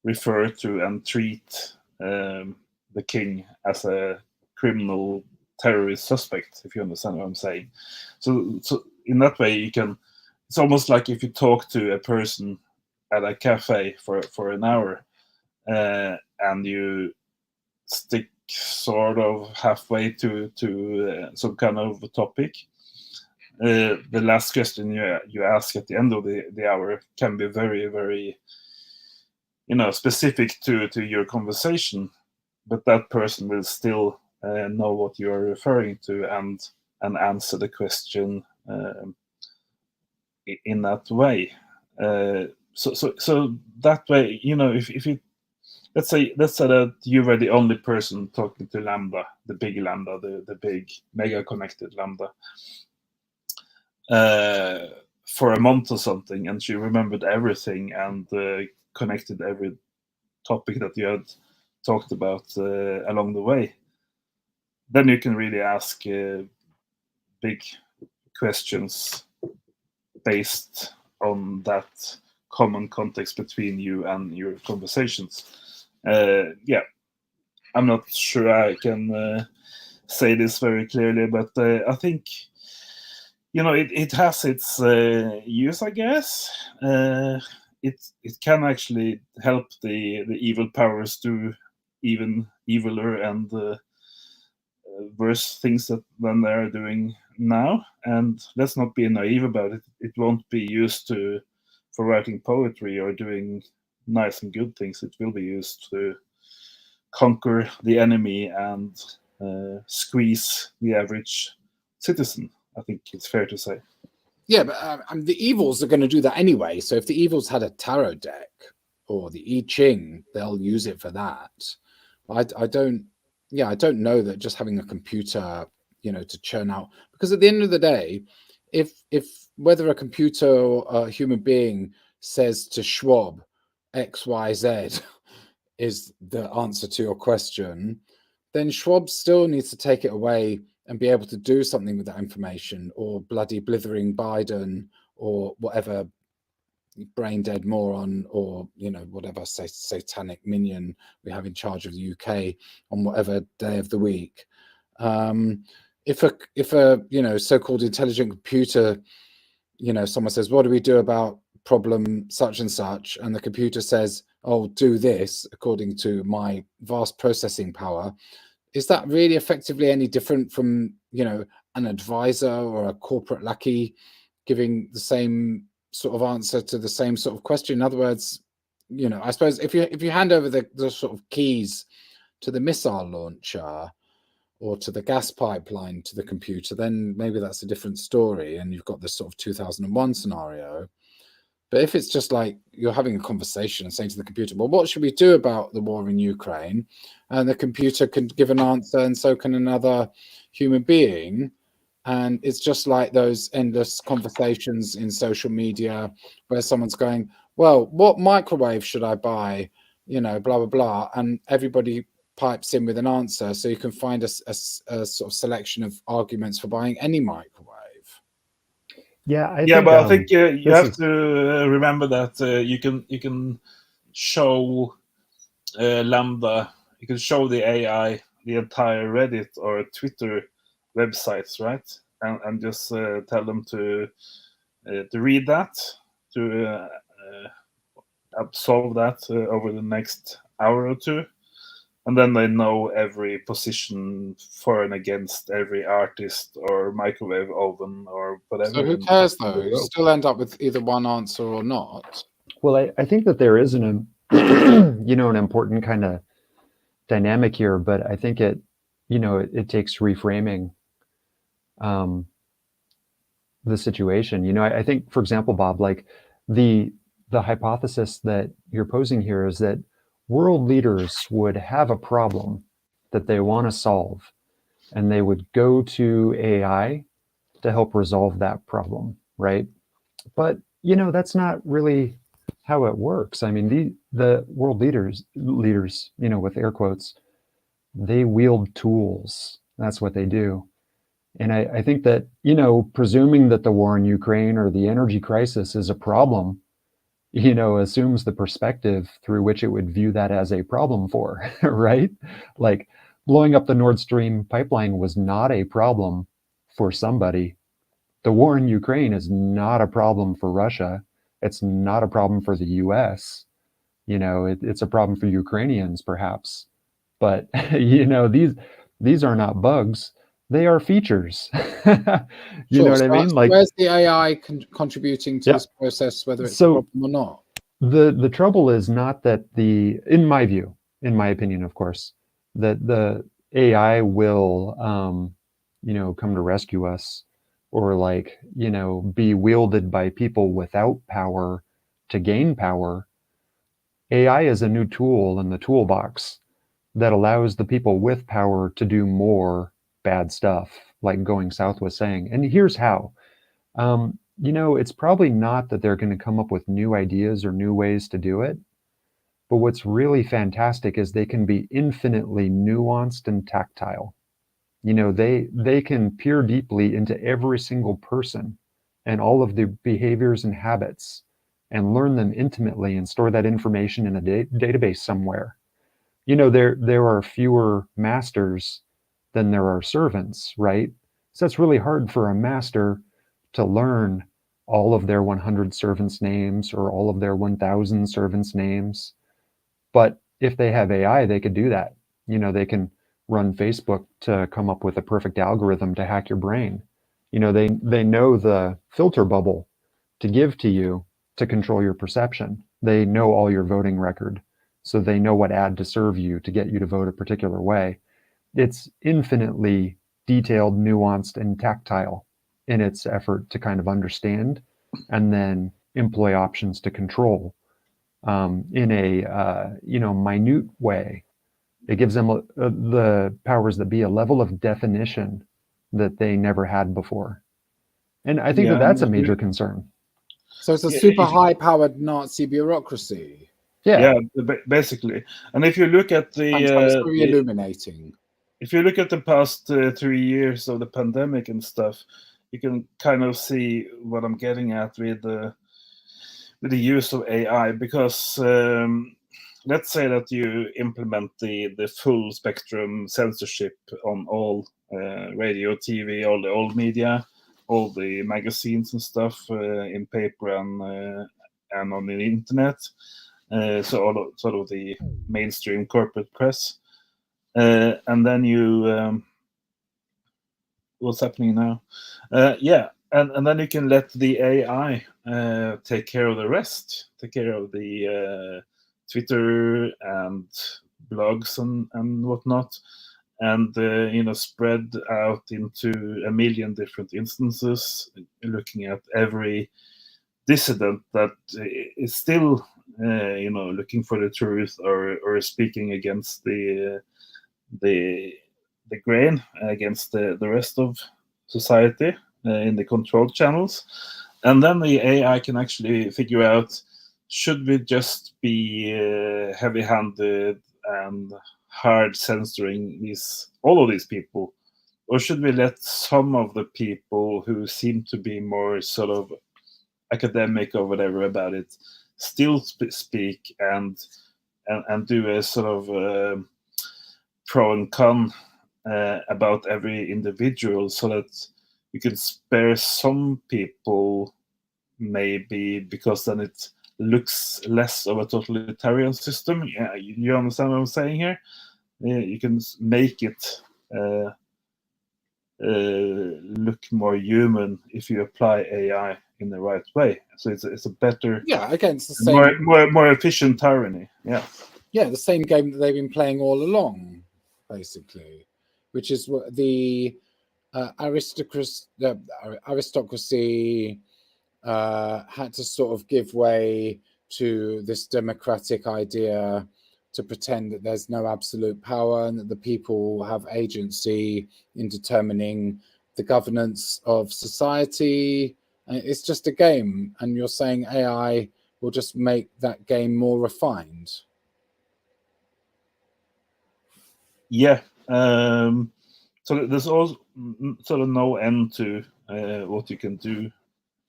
refer to and treat the king as a criminal terrorist suspect, if you understand what I'm saying. So in that way, it's almost like if you talk to a person at a cafe for an hour, and you stick sort of halfway to some kind of topic. The last question you ask at the end of the hour can be very, very, specific to your conversation, but that person will still know what you are referring to and answer the question in that way. So that way, if you let's say that you were the only person talking to Lambda, the big Lambda, the big mega connected Lambda, for a month or something, and she remembered everything and connected every topic that you had talked about along the way. Then you can really ask big questions based on that common context between you and your conversations. I'm not sure I can say this very clearly, but I think it has its use, I guess. It can actually help the evil powers do even eviler and worse things than they're doing now. And let's not be naive about it. It won't be used for writing poetry or doing nice and good things. It will be used to conquer the enemy and squeeze the average citizen. I think it's fair to say. Yeah, but the evils are going to do that anyway. So if the evils had a tarot deck or the I Ching, they'll use it for that. I don't know that just having a computer, to churn out, because at the end of the day, if whether a computer or a human being says to Schwab, XYZ is the answer to your question, then Schwab still needs to take it away and be able to do something with that information, or bloody blithering Biden, or whatever brain dead moron, or whatever satanic minion we have in charge of the UK on whatever day of the week. If a so-called intelligent computer, someone says, what do we do about problem such and such, and the computer says, oh, do this according to my vast processing power, is that really effectively any different from an advisor or a corporate lackey giving the same sort of answer to the same sort of question? In other words, I suppose if you hand over the sort of keys to the missile launcher or to the gas pipeline to the computer, then maybe that's a different story, and you've got this sort of 2001 scenario. But if it's just like you're having a conversation and saying to the computer, well, what should we do about the war in Ukraine? And the computer can give an answer, and so can another human being. And it's just like those endless conversations in social media where someone's going, well, what microwave should I buy? Blah, blah, blah. And everybody pipes in with an answer. So you can find a sort of selection of arguments for buying any microwave. Yeah, I think you have to remember that you can show Lambda, you can show the AI the entire Reddit or Twitter websites, right? and just tell them to read that, to absolve that over the next hour or two, and then they know every position for and against every artist or microwave oven or whatever. So who cares though? You still end up with either one answer or not. Well, I think that there is an an important kind of dynamic here, but I think it takes reframing the situation. I think, for example, Bob, like the hypothesis that you're posing here is that world leaders would have a problem that they want to solve, and they would go to AI to help resolve that problem, right? But that's not really how it works. I mean, the world leaders, with air quotes, they wield tools. That's what they do. And I think that, presuming that the war in Ukraine or the energy crisis is a problem, assumes the perspective through which it would view that as a problem for, right? Like blowing up the Nord Stream pipeline was not a problem for somebody. The war in Ukraine is not a problem for Russia. It's not a problem for the US. It's a problem for Ukrainians, perhaps. But, these are not bugs. They are features. You know what I mean? Like, where's the AI contributing to this process, whether it's a problem or not? The trouble is not that in my view, in my opinion, of course, that the AI will, come to rescue us, or be wielded by people without power to gain power. AI is a new tool in the toolbox that allows the people with power to do more bad stuff, like Going South was saying. And here's how. It's probably not that they're going to come up with new ideas or new ways to do it, but what's really fantastic is they can be infinitely nuanced and tactile. They can peer deeply into every single person and all of their behaviors and habits and learn them intimately and store that information in a database somewhere. There are fewer masters than there are servants, right? So it's really hard for a master to learn all of their 100 servants' names or all of their 1,000 servants' names. But if they have AI, they could do that. They can run Facebook to come up with a perfect algorithm to hack your brain. They know the filter bubble to give to you to control your perception. They know all your voting record, so they know what ad to serve you to get you to vote a particular way. It's infinitely detailed, nuanced, and tactile in its effort to kind of understand and then employ options to control in a minute way. It gives them the powers that be a level of definition that they never had before. And I think that's a major concern. So it's a super high-powered Nazi bureaucracy. Yeah, basically. And if you look at It's very illuminating. If you look at the past 3 years of the pandemic and stuff, you can kind of see what I'm getting at with the use of AI, because let's say that you implement the full spectrum censorship on all radio, TV, all the old media, all the magazines and stuff in paper and on the internet. So all of, sort of the mainstream corporate press, and then you what's happening now? And then you can let the AI take care of the rest, take care of the Twitter and blogs and whatnot, and spread out into a million different instances, looking at every dissident that is still looking for the truth or speaking against the grain, against the rest of society in the controlled channels. And then the AI can actually figure out, should we just be heavy-handed and hard censoring all of these people, or should we let some of the people who seem to be more sort of academic or whatever about it still speak and do a sort of pro and con about every individual, so that you can spare some people, maybe, because then it looks less of a totalitarian system. Yeah, you understand what I'm saying here? You can make it look more human if you apply AI in the right way. So it's a better, again, it's the same, more efficient tyranny. The same game that they've been playing all along, basically, which is what the aristocracy had to sort of give way to this democratic idea, to pretend that there's no absolute power and that the people have agency in determining the governance of society. And it's just a game, and you're saying AI will just make that game more refined. Yeah. So there's also sort of no end to what you can do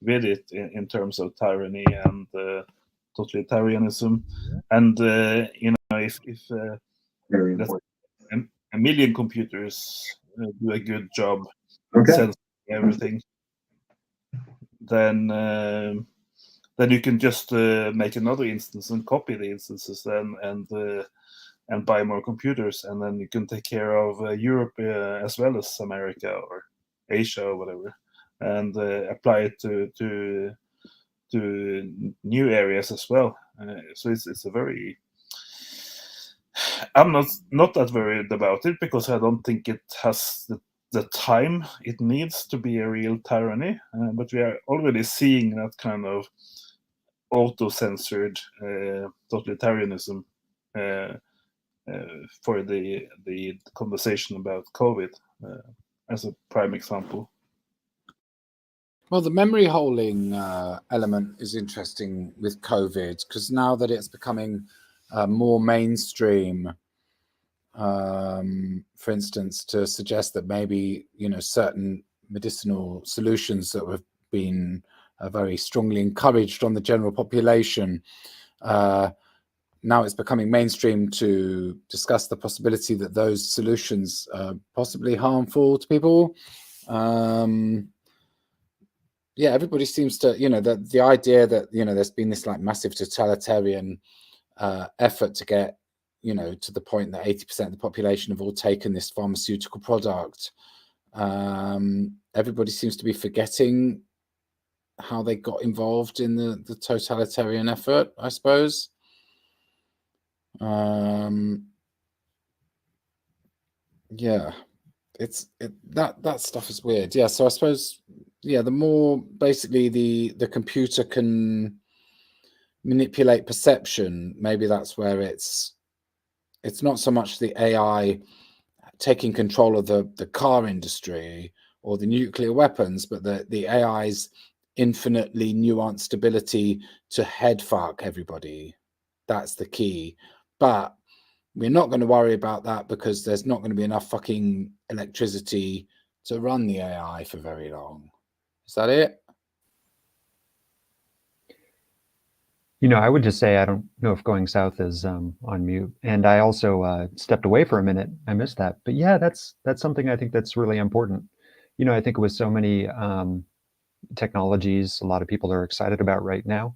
with it in terms of tyranny and totalitarianism. And if Very important. a million computers do a good job Okay. censoring everything, then you can just make another instance and copy the instances then and buy more computers, and then you can take care of Europe as well as America or Asia or whatever, and apply it to new areas as well. So it's a very, I'm not that worried about it, because I don't think it has the time it needs to be a real tyranny. But we are already seeing that kind of auto-censored totalitarianism for the conversation about COVID as a prime example. Well, the memory holding element is interesting with COVID, because now that it's becoming more mainstream, for instance, to suggest that maybe, certain medicinal solutions that have been very strongly encouraged on the general population, now it's becoming mainstream to discuss the possibility that those solutions are possibly harmful to people. Everybody seems to, the idea that, there's been this like massive totalitarian effort to get, to the point that 80% of the population have all taken this pharmaceutical product. Everybody seems to be forgetting how they got involved in the totalitarian effort, I suppose. That stuff is weird. So I suppose, the more basically the computer can manipulate perception, maybe that's where it's not so much the AI taking control of the car industry or the nuclear weapons, but the AI's infinitely nuanced ability to head fuck everybody. That's the key. But we're not going to worry about that, because there's not going to be enough fucking electricity to run the AI for very long. Is that it? I would just say I don't know if Going South is on mute, and I also stepped away for a minute. I missed that, but yeah, that's something I think that's really important. I think with so many technologies a lot of people are excited about right now,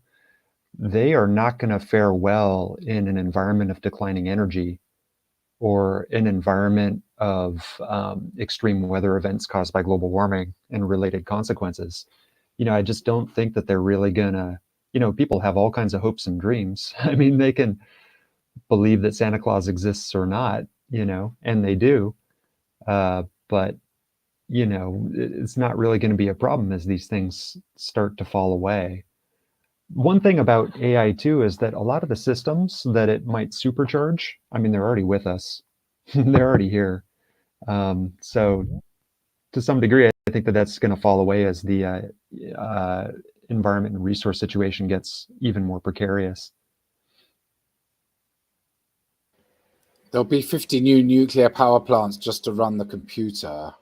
they are not going to fare well in an environment of declining energy or an environment of extreme weather events caused by global warming and related consequences. I just don't think that they're really gonna, people have all kinds of hopes and dreams. I mean, they can believe that Santa Claus exists or not, and they do. But, it's not really going to be a problem as these things start to fall away. One thing about AI too is that a lot of the systems that it might supercharge, I mean, they're already with us. They're already here. So to some degree, I think that that's going to fall away as the environment and resource situation gets even more precarious. There'll be 50 new nuclear power plants just to run the computer.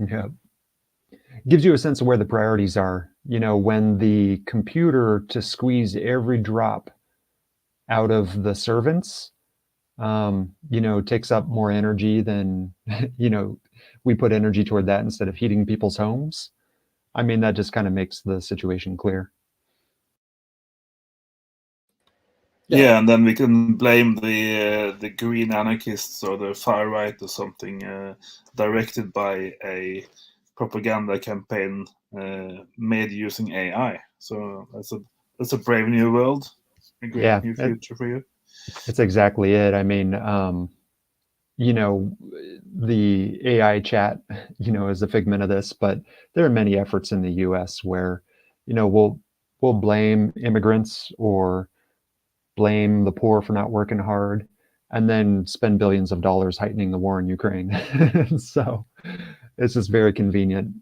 Yeah. Gives you a sense of where the priorities are. When the computer to squeeze every drop out of the servants, takes up more energy than, we put energy toward that instead of heating people's homes. I mean, that just kind of makes the situation clear. Yeah, and then we can blame the green anarchists or the far right or something directed by a propaganda campaign made using AI. So that's a brave new world, a great new future for you. It's exactly it. I mean, you know, the AI chat, you know, is a figment of this, but there are many efforts in the U.S. where, you know, we'll blame immigrants or blame the poor for not working hard, and then spend billions of dollars heightening the war in Ukraine. So it's just very convenient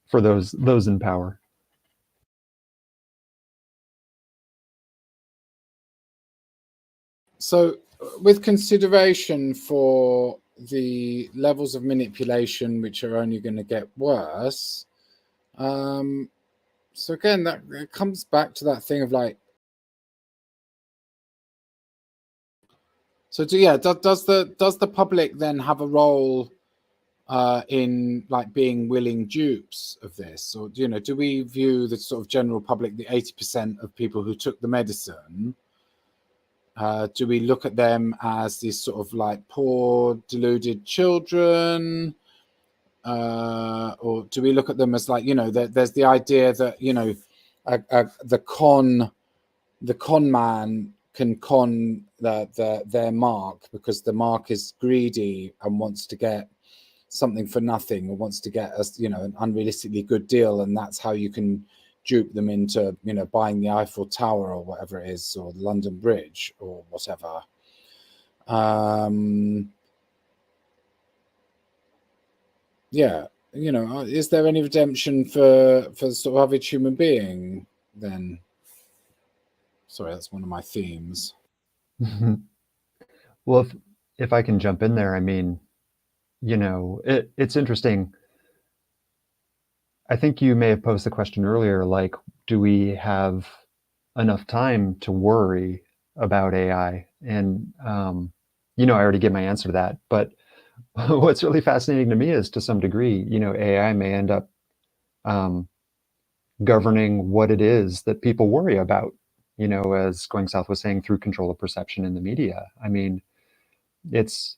for those in power. So, with consideration for the levels of manipulation, which are only going to get worse, so again, that it comes back to that thing of like, so does the public then have a role in like being willing dupes of this, or do we view the sort of general public, the 80% of people who took the medicine? Do we look at them as these sort of like poor, deluded children? Or do we look at them as like, there's the idea that, the con man can con their mark because the mark is greedy and wants to get something for nothing, or wants to get an unrealistically good deal. And that's how you can dupe them into buying the Eiffel Tower or whatever it is, or the London Bridge or whatever. Is there any redemption for sort of average human being then? Sorry, that's one of my themes. Well, if I can jump in there, I mean, it's interesting. I think you may have posed the question earlier, like, do we have enough time to worry about AI? And, I already gave my answer to that. But what's really fascinating to me is, to some degree, AI may end up governing what it is that people worry about, as Going South was saying, through control of perception in the media. I mean, it's,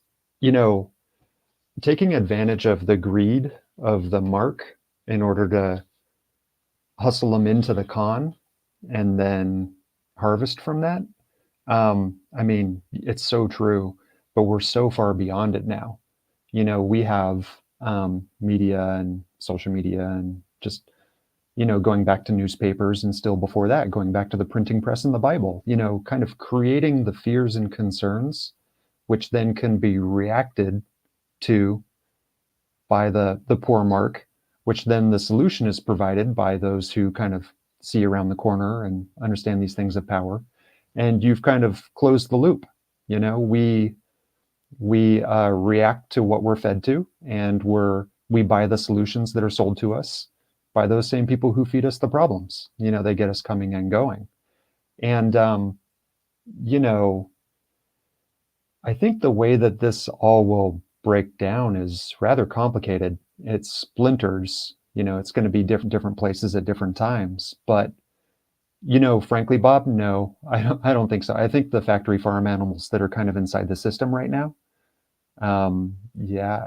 taking advantage of the greed of the mark in order to hustle them into the con and then harvest from that. I mean, it's so true, but we're so far beyond it now. We have media and social media and just, going back to newspapers, and still before that, going back to the printing press and the Bible, kind of creating the fears and concerns, which then can be reacted to by the poor mark, which then the solution is provided by those who kind of see around the corner and understand these things of power. And you've kind of closed the loop. We react to what we're fed to, and we buy the solutions that are sold to us by those same people who feed us the problems. They get us coming and going. And I think the way that this all will break down is rather complicated. It splinters. It's going to be different places at different times. But frankly, Bob, no, I don't think so. I think the factory farm animals that are kind of inside the system right now, I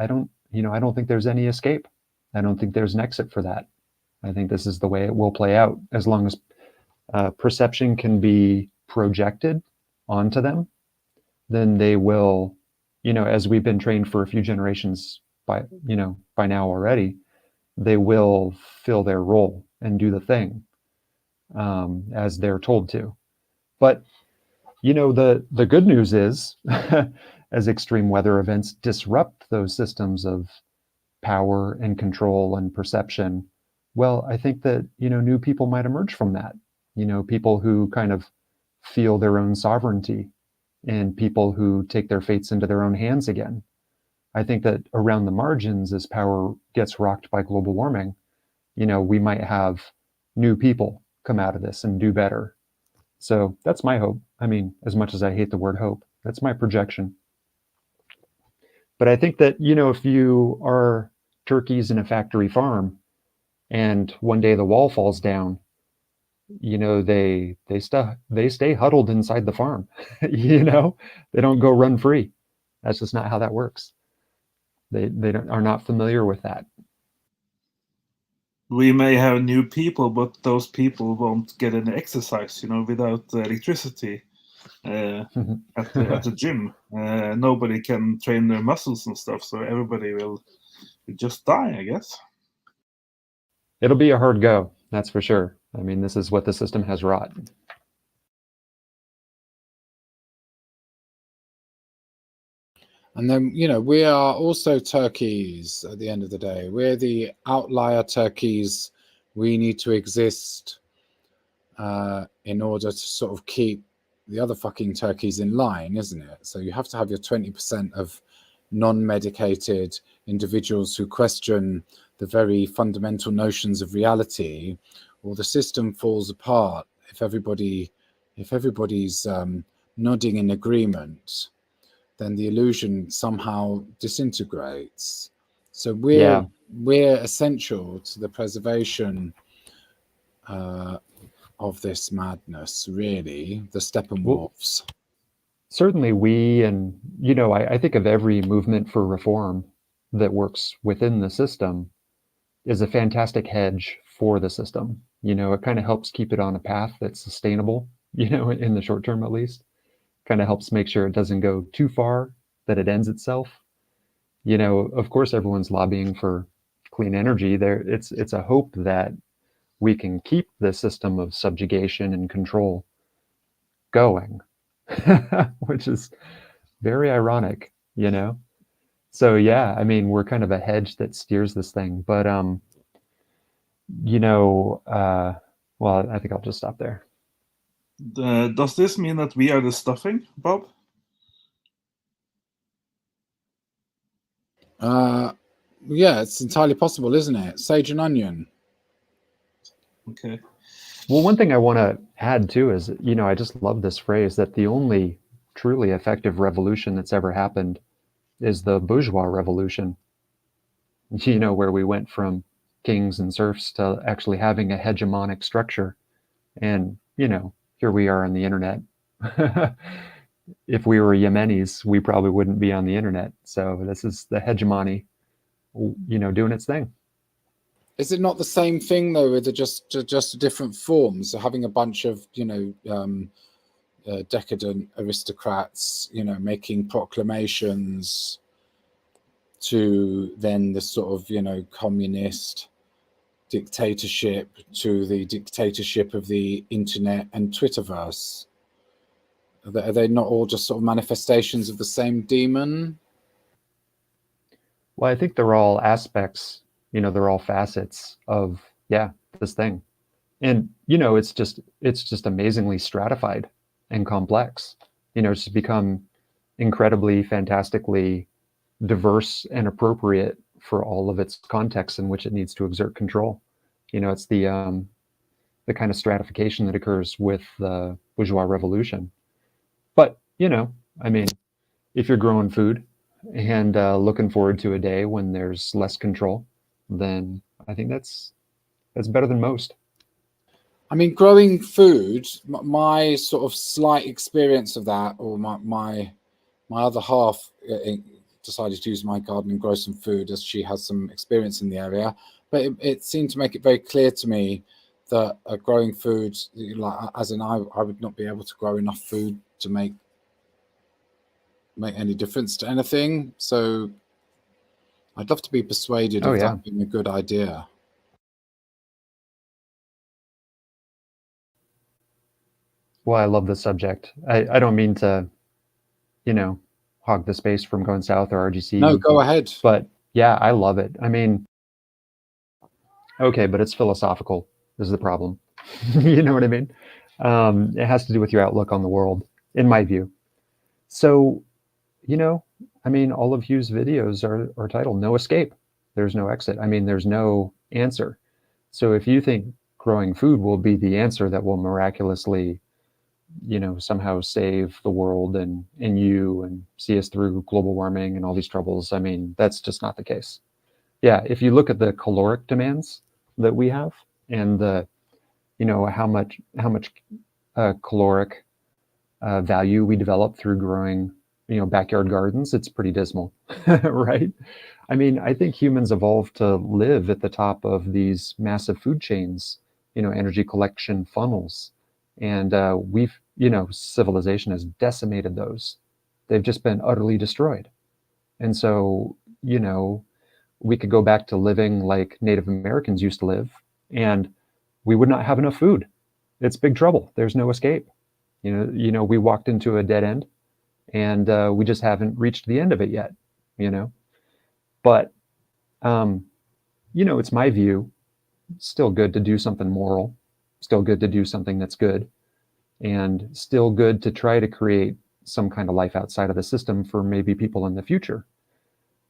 don't think there's any escape. I don't think there's an exit for that. I think this is the way it will play out, as long as perception can be projected onto them. Then they will, as we've been trained for a few generations by now already, they will fill their role and do the thing as they're told to. But the good news is, as extreme weather events disrupt those systems of power and control and perception, well, I think that new people might emerge from that. People who kind of feel their own sovereignty, and people who take their fates into their own hands again. I think that around the margins, as power gets rocked by global warming, we might have new people come out of this and do better. So that's my hope. I mean, as much as I hate the word hope, that's my projection. But I think that, if you are turkeys in a factory farm and one day the wall falls down, they stay huddled inside the farm. They don't go run free. That's just not how that works. Are not familiar with that. We may have new people, but those people won't get any exercise, without electricity at the gym. Nobody can train their muscles and stuff, so everybody will just die, I guess. It'll be a hard go, that's for sure. I mean, this is what the system has wrought. And then, we are also turkeys at the end of the day. We're the outlier turkeys. We need to exist in order to sort of keep the other fucking turkeys in line, isn't it? So you have to have your 20% of non-medicated individuals who question the very fundamental notions of reality, or the system falls apart. If everybody's nodding in agreement, then the illusion somehow disintegrates. So we're essential to the preservation of this madness, really, the Steppenwolves. Certainly we, and I think of every movement for reform that works within the system is a fantastic hedge for the system. It kind of helps keep it on a path that's sustainable, in the short term at least. Kind of helps make sure it doesn't go too far, that it ends itself. Of course, everyone's lobbying for clean energy. It's a hope that we can keep the system of subjugation and control going, which is very ironic, So yeah, I mean, we're kind of a hedge that steers this thing, but well, I think I'll just stop there. Does this mean that we are the stuffing, Bob? Yeah, it's entirely possible, isn't it? Sage and onion. Okay. Well, one thing I want to add too is, I just love this phrase that the only truly effective revolution that's ever happened is the bourgeois revolution, where we went from kings and serfs to actually having a hegemonic structure. And, here we are on the internet. If we were Yemenis, we probably wouldn't be on the internet. So this is the hegemony, doing its thing. Is it not the same thing though, with just different forms? So having a bunch of decadent aristocrats, making proclamations, to then the sort of communist dictatorship, to the dictatorship of the internet and Twitterverse. Are they not all just sort of manifestations of the same demon? Well, I think they're all aspects, they're all facets of, this thing. And, it's just amazingly stratified and complex. It's become incredibly, fantastically diverse and appropriate for all of its contexts in which it needs to exert control. It's the kind of stratification that occurs with the bourgeois revolution. But, I mean, if you're growing food and looking forward to a day when there's less control, then I think that's better than most. I mean, growing food, my sort of slight experience of that, or my other half decided to use my garden and grow some food, as she has some experience in the area. But it seemed to make it very clear to me that growing food, like as in I would not be able to grow enough food to make any difference to anything. So I'd love to be persuaded of that being a good idea. Well, I love the subject. I don't mean to, hog the space from going south or RGC. No, go ahead. But yeah, I love it. I mean, okay, but it's philosophical is the problem. You know what I mean? It has to do with your outlook on the world, in my view. So, I mean, all of Hugh's videos are titled "No Escape." There's no exit. I mean, there's no answer. So if you think growing food will be the answer that will miraculously, somehow save the world and you and see us through global warming and all these troubles. I mean, that's just not the case. Yeah, if you look at the caloric demands that we have and the, how much caloric value we develop through growing, backyard gardens, it's pretty dismal, right? I mean, I think humans evolved to live at the top of these massive food chains, energy collection funnels. And we've, civilization has decimated those. They've just been utterly destroyed. And so, we could go back to living like Native Americans used to live, and we would not have enough food. It's big trouble. There's no escape. We walked into a dead end, and we just haven't reached the end of it yet. But it's my view. Still good to do something moral. Still good to do something that's good, and still good to try to create some kind of life outside of the system for maybe people in the future.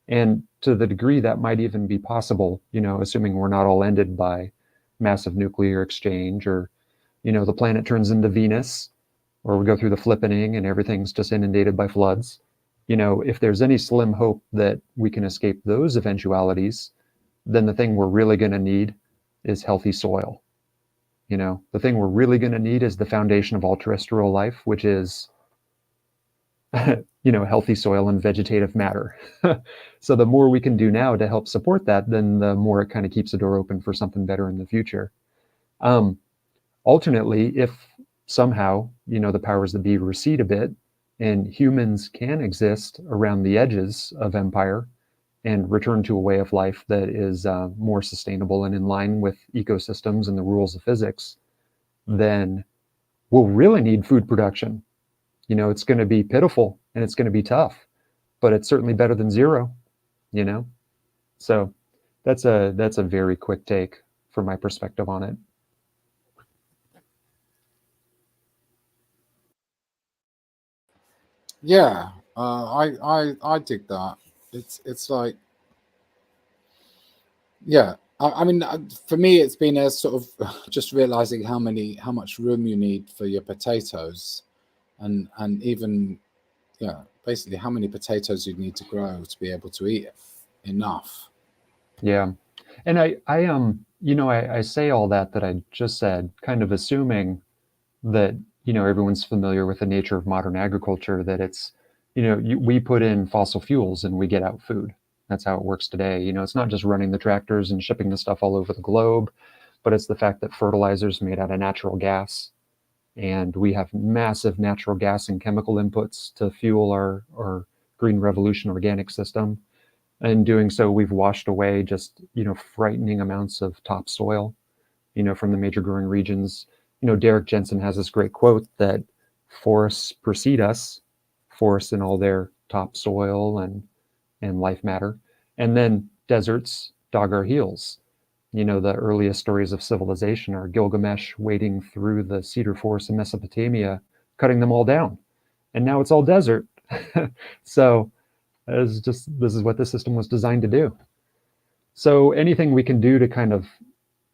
And to the degree that might even be possible, assuming we're not all ended by massive nuclear exchange, or, the planet turns into Venus, or we go through the flippening and everything's just inundated by floods. If there's any slim hope that we can escape those eventualities, then the thing we're really going to need is healthy soil. The thing we're really going to need is the foundation of all terrestrial life, which is healthy soil and vegetative matter. So the more we can do now to help support that, then the more it kind of keeps the door open for something better in the future. Alternately, if somehow, the powers that be recede a bit and humans can exist around the edges of empire and return to a way of life that is more sustainable and in line with ecosystems and the rules of physics, then we'll really need food production. It's going to be pitiful and it's going to be tough, but it's certainly better than zero, So that's a very quick take from my perspective on it. Yeah, I dig that. It's like, yeah. I mean, for me, it's been a sort of just realizing how much room you need for your potatoes, and even, basically how many potatoes you need to grow to be able to eat enough. Yeah, and I say all that I just said, kind of assuming that everyone's familiar with the nature of modern agriculture, that it's we put in fossil fuels and we get out food. That's how it works today. It's not just running the tractors and shipping the stuff all over the globe, but it's the fact that fertilizer's made out of natural gas, and we have massive natural gas and chemical inputs to fuel our green revolution organic system. In doing so, we've washed away just frightening amounts of topsoil from the major growing regions. Derek Jensen has this great quote that forests precede us, forests in all their topsoil and life matter, and then deserts dog our heels. The earliest stories of civilization are Gilgamesh wading through the cedar forests in Mesopotamia, cutting them all down, and now it's all desert. So this is what the system was designed to do. So anything we can do to kind of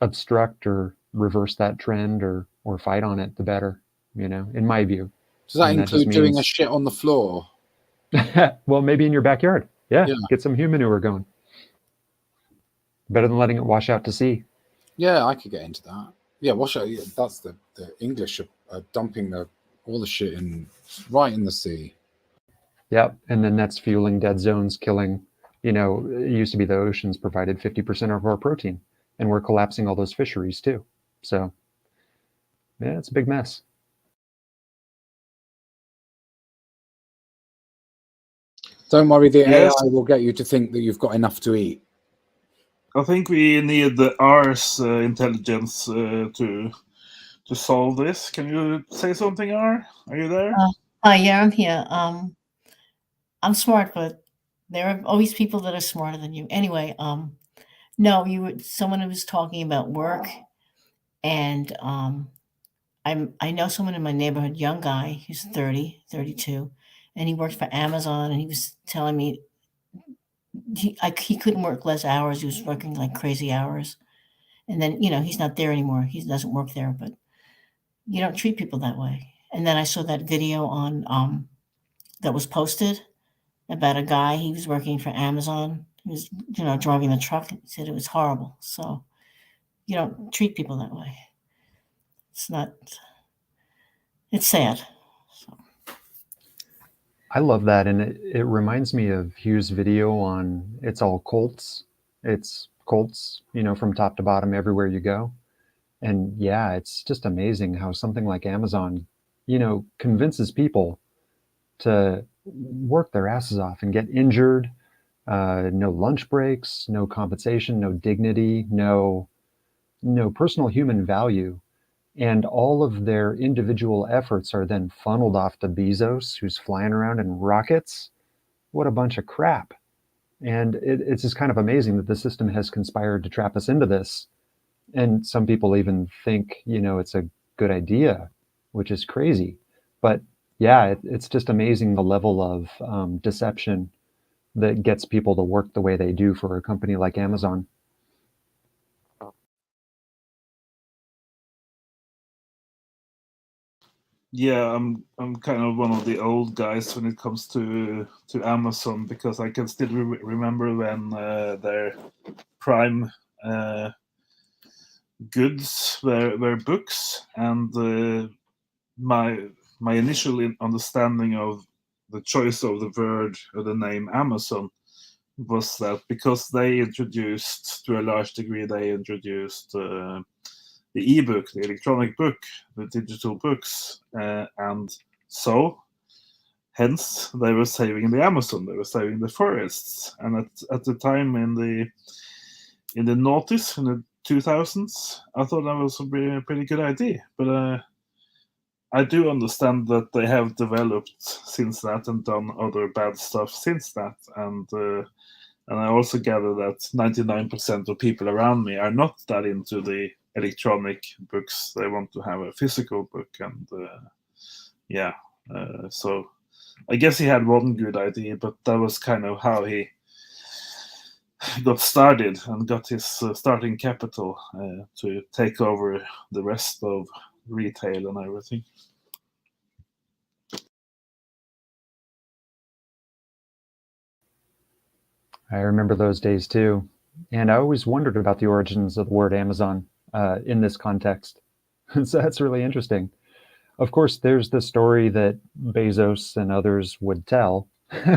obstruct or reverse that trend or fight on it, the better, in my view. Does that include doing a shit on the floor? Well, maybe in your backyard. Yeah, Yeah. Get some human manure going. Better than letting it wash out to sea. Yeah, I could get into that. Yeah, wash out. Yeah, that's the English are dumping all the shit right in the sea. Yep, and then that's fueling dead zones, killing. It used to be the oceans provided 50% of our protein, and we're collapsing all those fisheries too. So, yeah, it's a big mess. Don't worry, the AI will get you to think that you've got enough to eat. I think we need the R's intelligence to solve this. Can you say something, R? Are you there? Yeah, I'm here. I'm smart, but there are always people that are smarter than you. Anyway, no, someone who was talking about work, and I know someone in my neighborhood, young guy, he's 30, 32, and he worked for Amazon, and he was telling me he couldn't work less hours. He was working like crazy hours. And then, he's not there anymore. He doesn't work there, but you don't treat people that way. And then I saw that video on that was posted about a guy. He was working for Amazon. He was, driving the truck. He said it was horrible. So you don't treat people that way. It's not. It's sad. So. I love that, and it reminds me of Hugh's video on It's All Colts. It's Colts, from top to bottom everywhere you go. And yeah, it's just amazing how something like Amazon, convinces people to work their asses off and get injured. No lunch breaks, no compensation, no dignity, no personal human value. And all of their individual efforts are then funneled off to Bezos, who's flying around in rockets. What a bunch of crap. And it's just kind of amazing that the system has conspired to trap us into this. And some people even think, it's a good idea, which is crazy. But yeah, it's just amazing the level of deception that gets people to work the way they do for a company like Amazon. Yeah, I'm kind of one of the old guys when it comes to Amazon, because I can still remember when their prime goods were books, and my initial understanding of the choice of the word or the name Amazon was that because they introduced, to a large degree, the ebook, the electronic book, the digital books, and so hence they were saving the Amazon, they were saving the forests. And at the time in the noughties, in the 2000s, I thought that was a pretty good idea. But I do understand that they have developed since that and done other bad stuff since that, and I also gather that 99% of people around me are not that into the electronic books. They want to have a physical book, and so I guess he had one good idea, but that was kind of how he got started and got his starting capital to take over the rest of retail and everything. I remember those days too. And I always wondered about the origins of the word Amazon in this context. So that's really interesting. Of course, there's the story that Bezos and others would tell,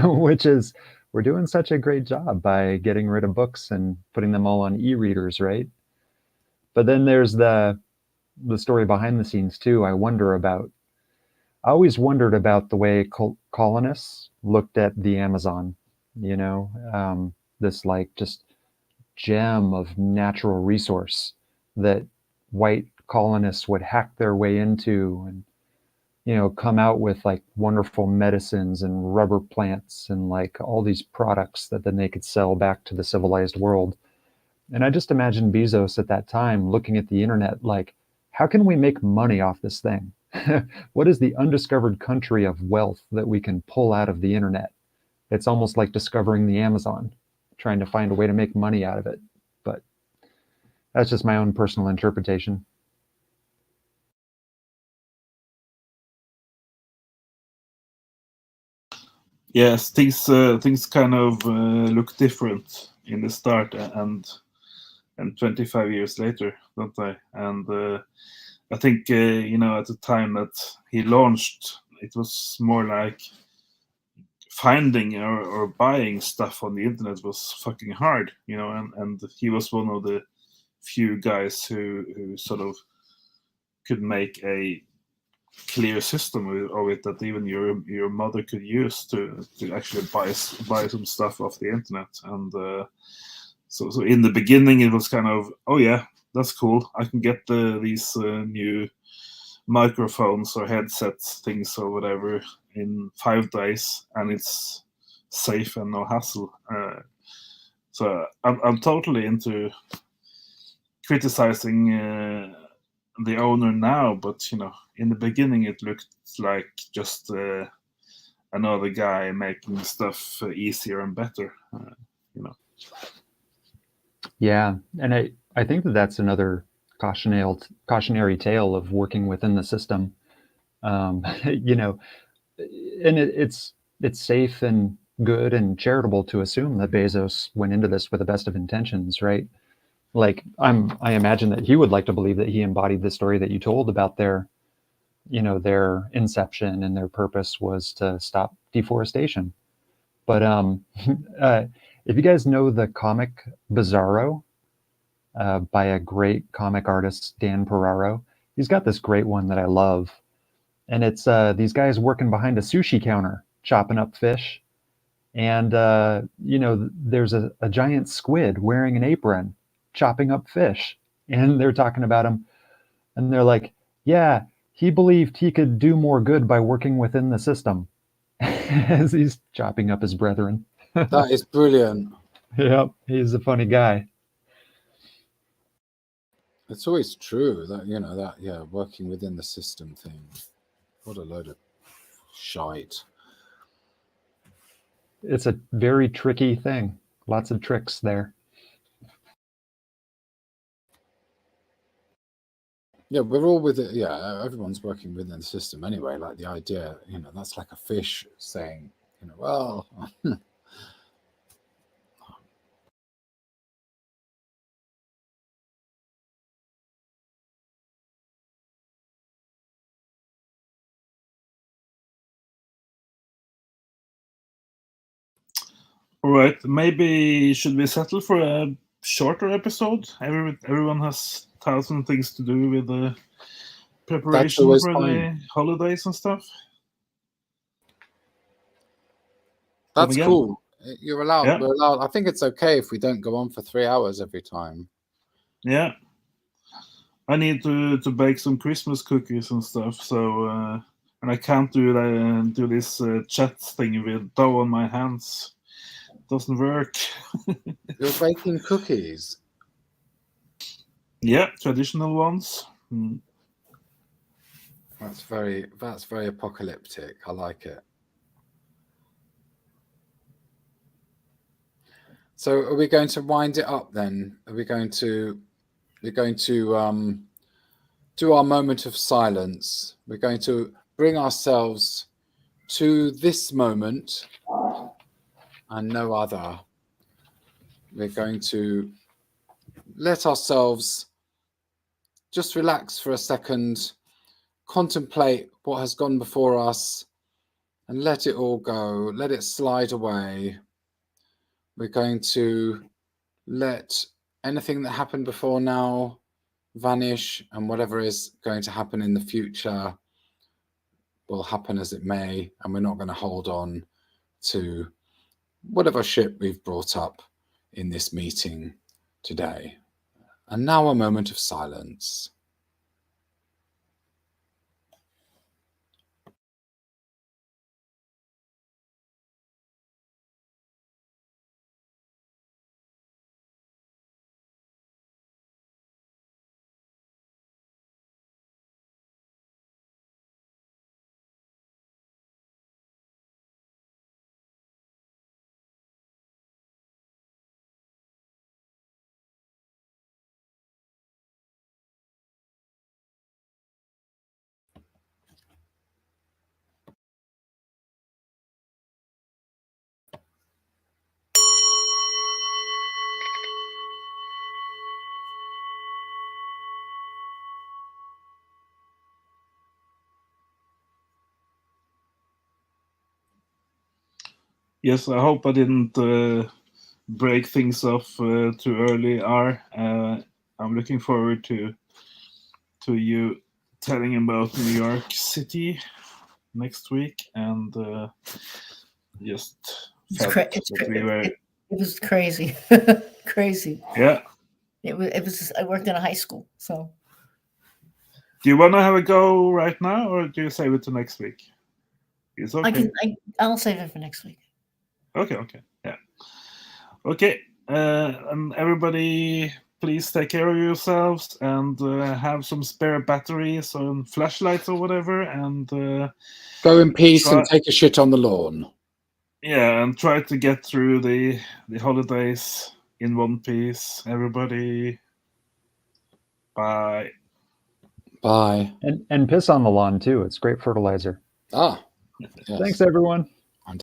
which is we're doing such a great job by getting rid of books and putting them all on e-readers, right? But then there's the story behind the scenes too. I always wondered about the way colonists looked at the Amazon, this like just gem of natural resource that white colonists would hack their way into and come out with like wonderful medicines and rubber plants and like all these products that then they could sell back to the civilized world. And I just imagine Bezos at that time looking at the internet like, how can we make money off this thing? What is the undiscovered country of wealth that we can pull out of the internet? It's almost like discovering the Amazon, trying to find a way to make money out of it. But that's just my own personal interpretation. Yes, things kind of look different in the start and 25 years later, don't they? And I think at the time that he launched, it was more like finding or buying stuff on the internet was fucking hard, and he was one of the few guys who sort of could make a clear system of it that even your mother could use to actually buy some stuff off the internet. And so in the beginning it was kind of, oh yeah, that's cool, I can get these new microphones or headsets things or whatever in 5 days, and it's safe and no hassle. So I'm totally into criticizing the owner now, but in the beginning it looked like just another guy making stuff easier and better. Yeah, and I think that's another cautionary tale of working within the system. You know, and it's safe and good and charitable to assume that Bezos went into this with the best of intentions, right? Like I imagine that he would like to believe that he embodied the story that you told about their, you know, their inception and their purpose was to stop deforestation. But if you guys know the comic Bizarro by a great comic artist, Dan Ferraro, he's got this great one that I love. And it's these guys working behind a sushi counter, chopping up fish. And, you know, there's a giant squid wearing an apron, chopping up fish. And they're talking about him. And they're like, yeah, he believed he could do more good by working within the system as he's chopping up his brethren. That is brilliant. Yep, he's a funny guy. It's always true that, you know, that, yeah, working within the system thing. What a load of shite. It's a very tricky thing. Lots of tricks there. Yeah, we're all with it. Yeah, everyone's working within the system anyway. Like the idea, you know, that's like a fish saying, you know, well, All right, maybe should we settle for a shorter episode? Everyone has 1,000 things to do with the preparation always for fine. the holidays and stuff. that's again? cool. You're allowed. Yeah. We're allowed. I think it's okay if we don't go on for 3 hours every time. Yeah, I need to bake some Christmas cookies and stuff. So and I can't do this chat thing with dough on my hands. Doesn't work. You're baking cookies. Yeah, traditional ones. That's very apocalyptic. I like it. So are we going to wind it up then? We're going to do our moment of silence. We're going to bring ourselves to this moment and no other. We're going to let ourselves just relax for a second, contemplate what has gone before us, and let it all go. Let it slide away. We're going to let anything that happened before now vanish, and whatever is going to happen in the future will happen as it may, and we're not going to hold on to whatever shit we've brought up in this meeting today. And now a moment of silence. Yes, I hope I didn't break things off too early. I'm looking forward to you telling about New York City next week, and just felt that we were. It was crazy, crazy. Yeah. It was. I worked in a high school, so. Do you want to have a go right now, or do you save it to next week? It's okay. I'll save it for next week. Okay. Yeah. Okay. And everybody, please take care of yourselves and have some spare batteries and flashlights or whatever, and go in peace and take a shit on the lawn. Yeah, and try to get through the holidays in one piece. Everybody, bye. Bye. And piss on the lawn too. It's great fertilizer. Ah, yes. Thanks, everyone.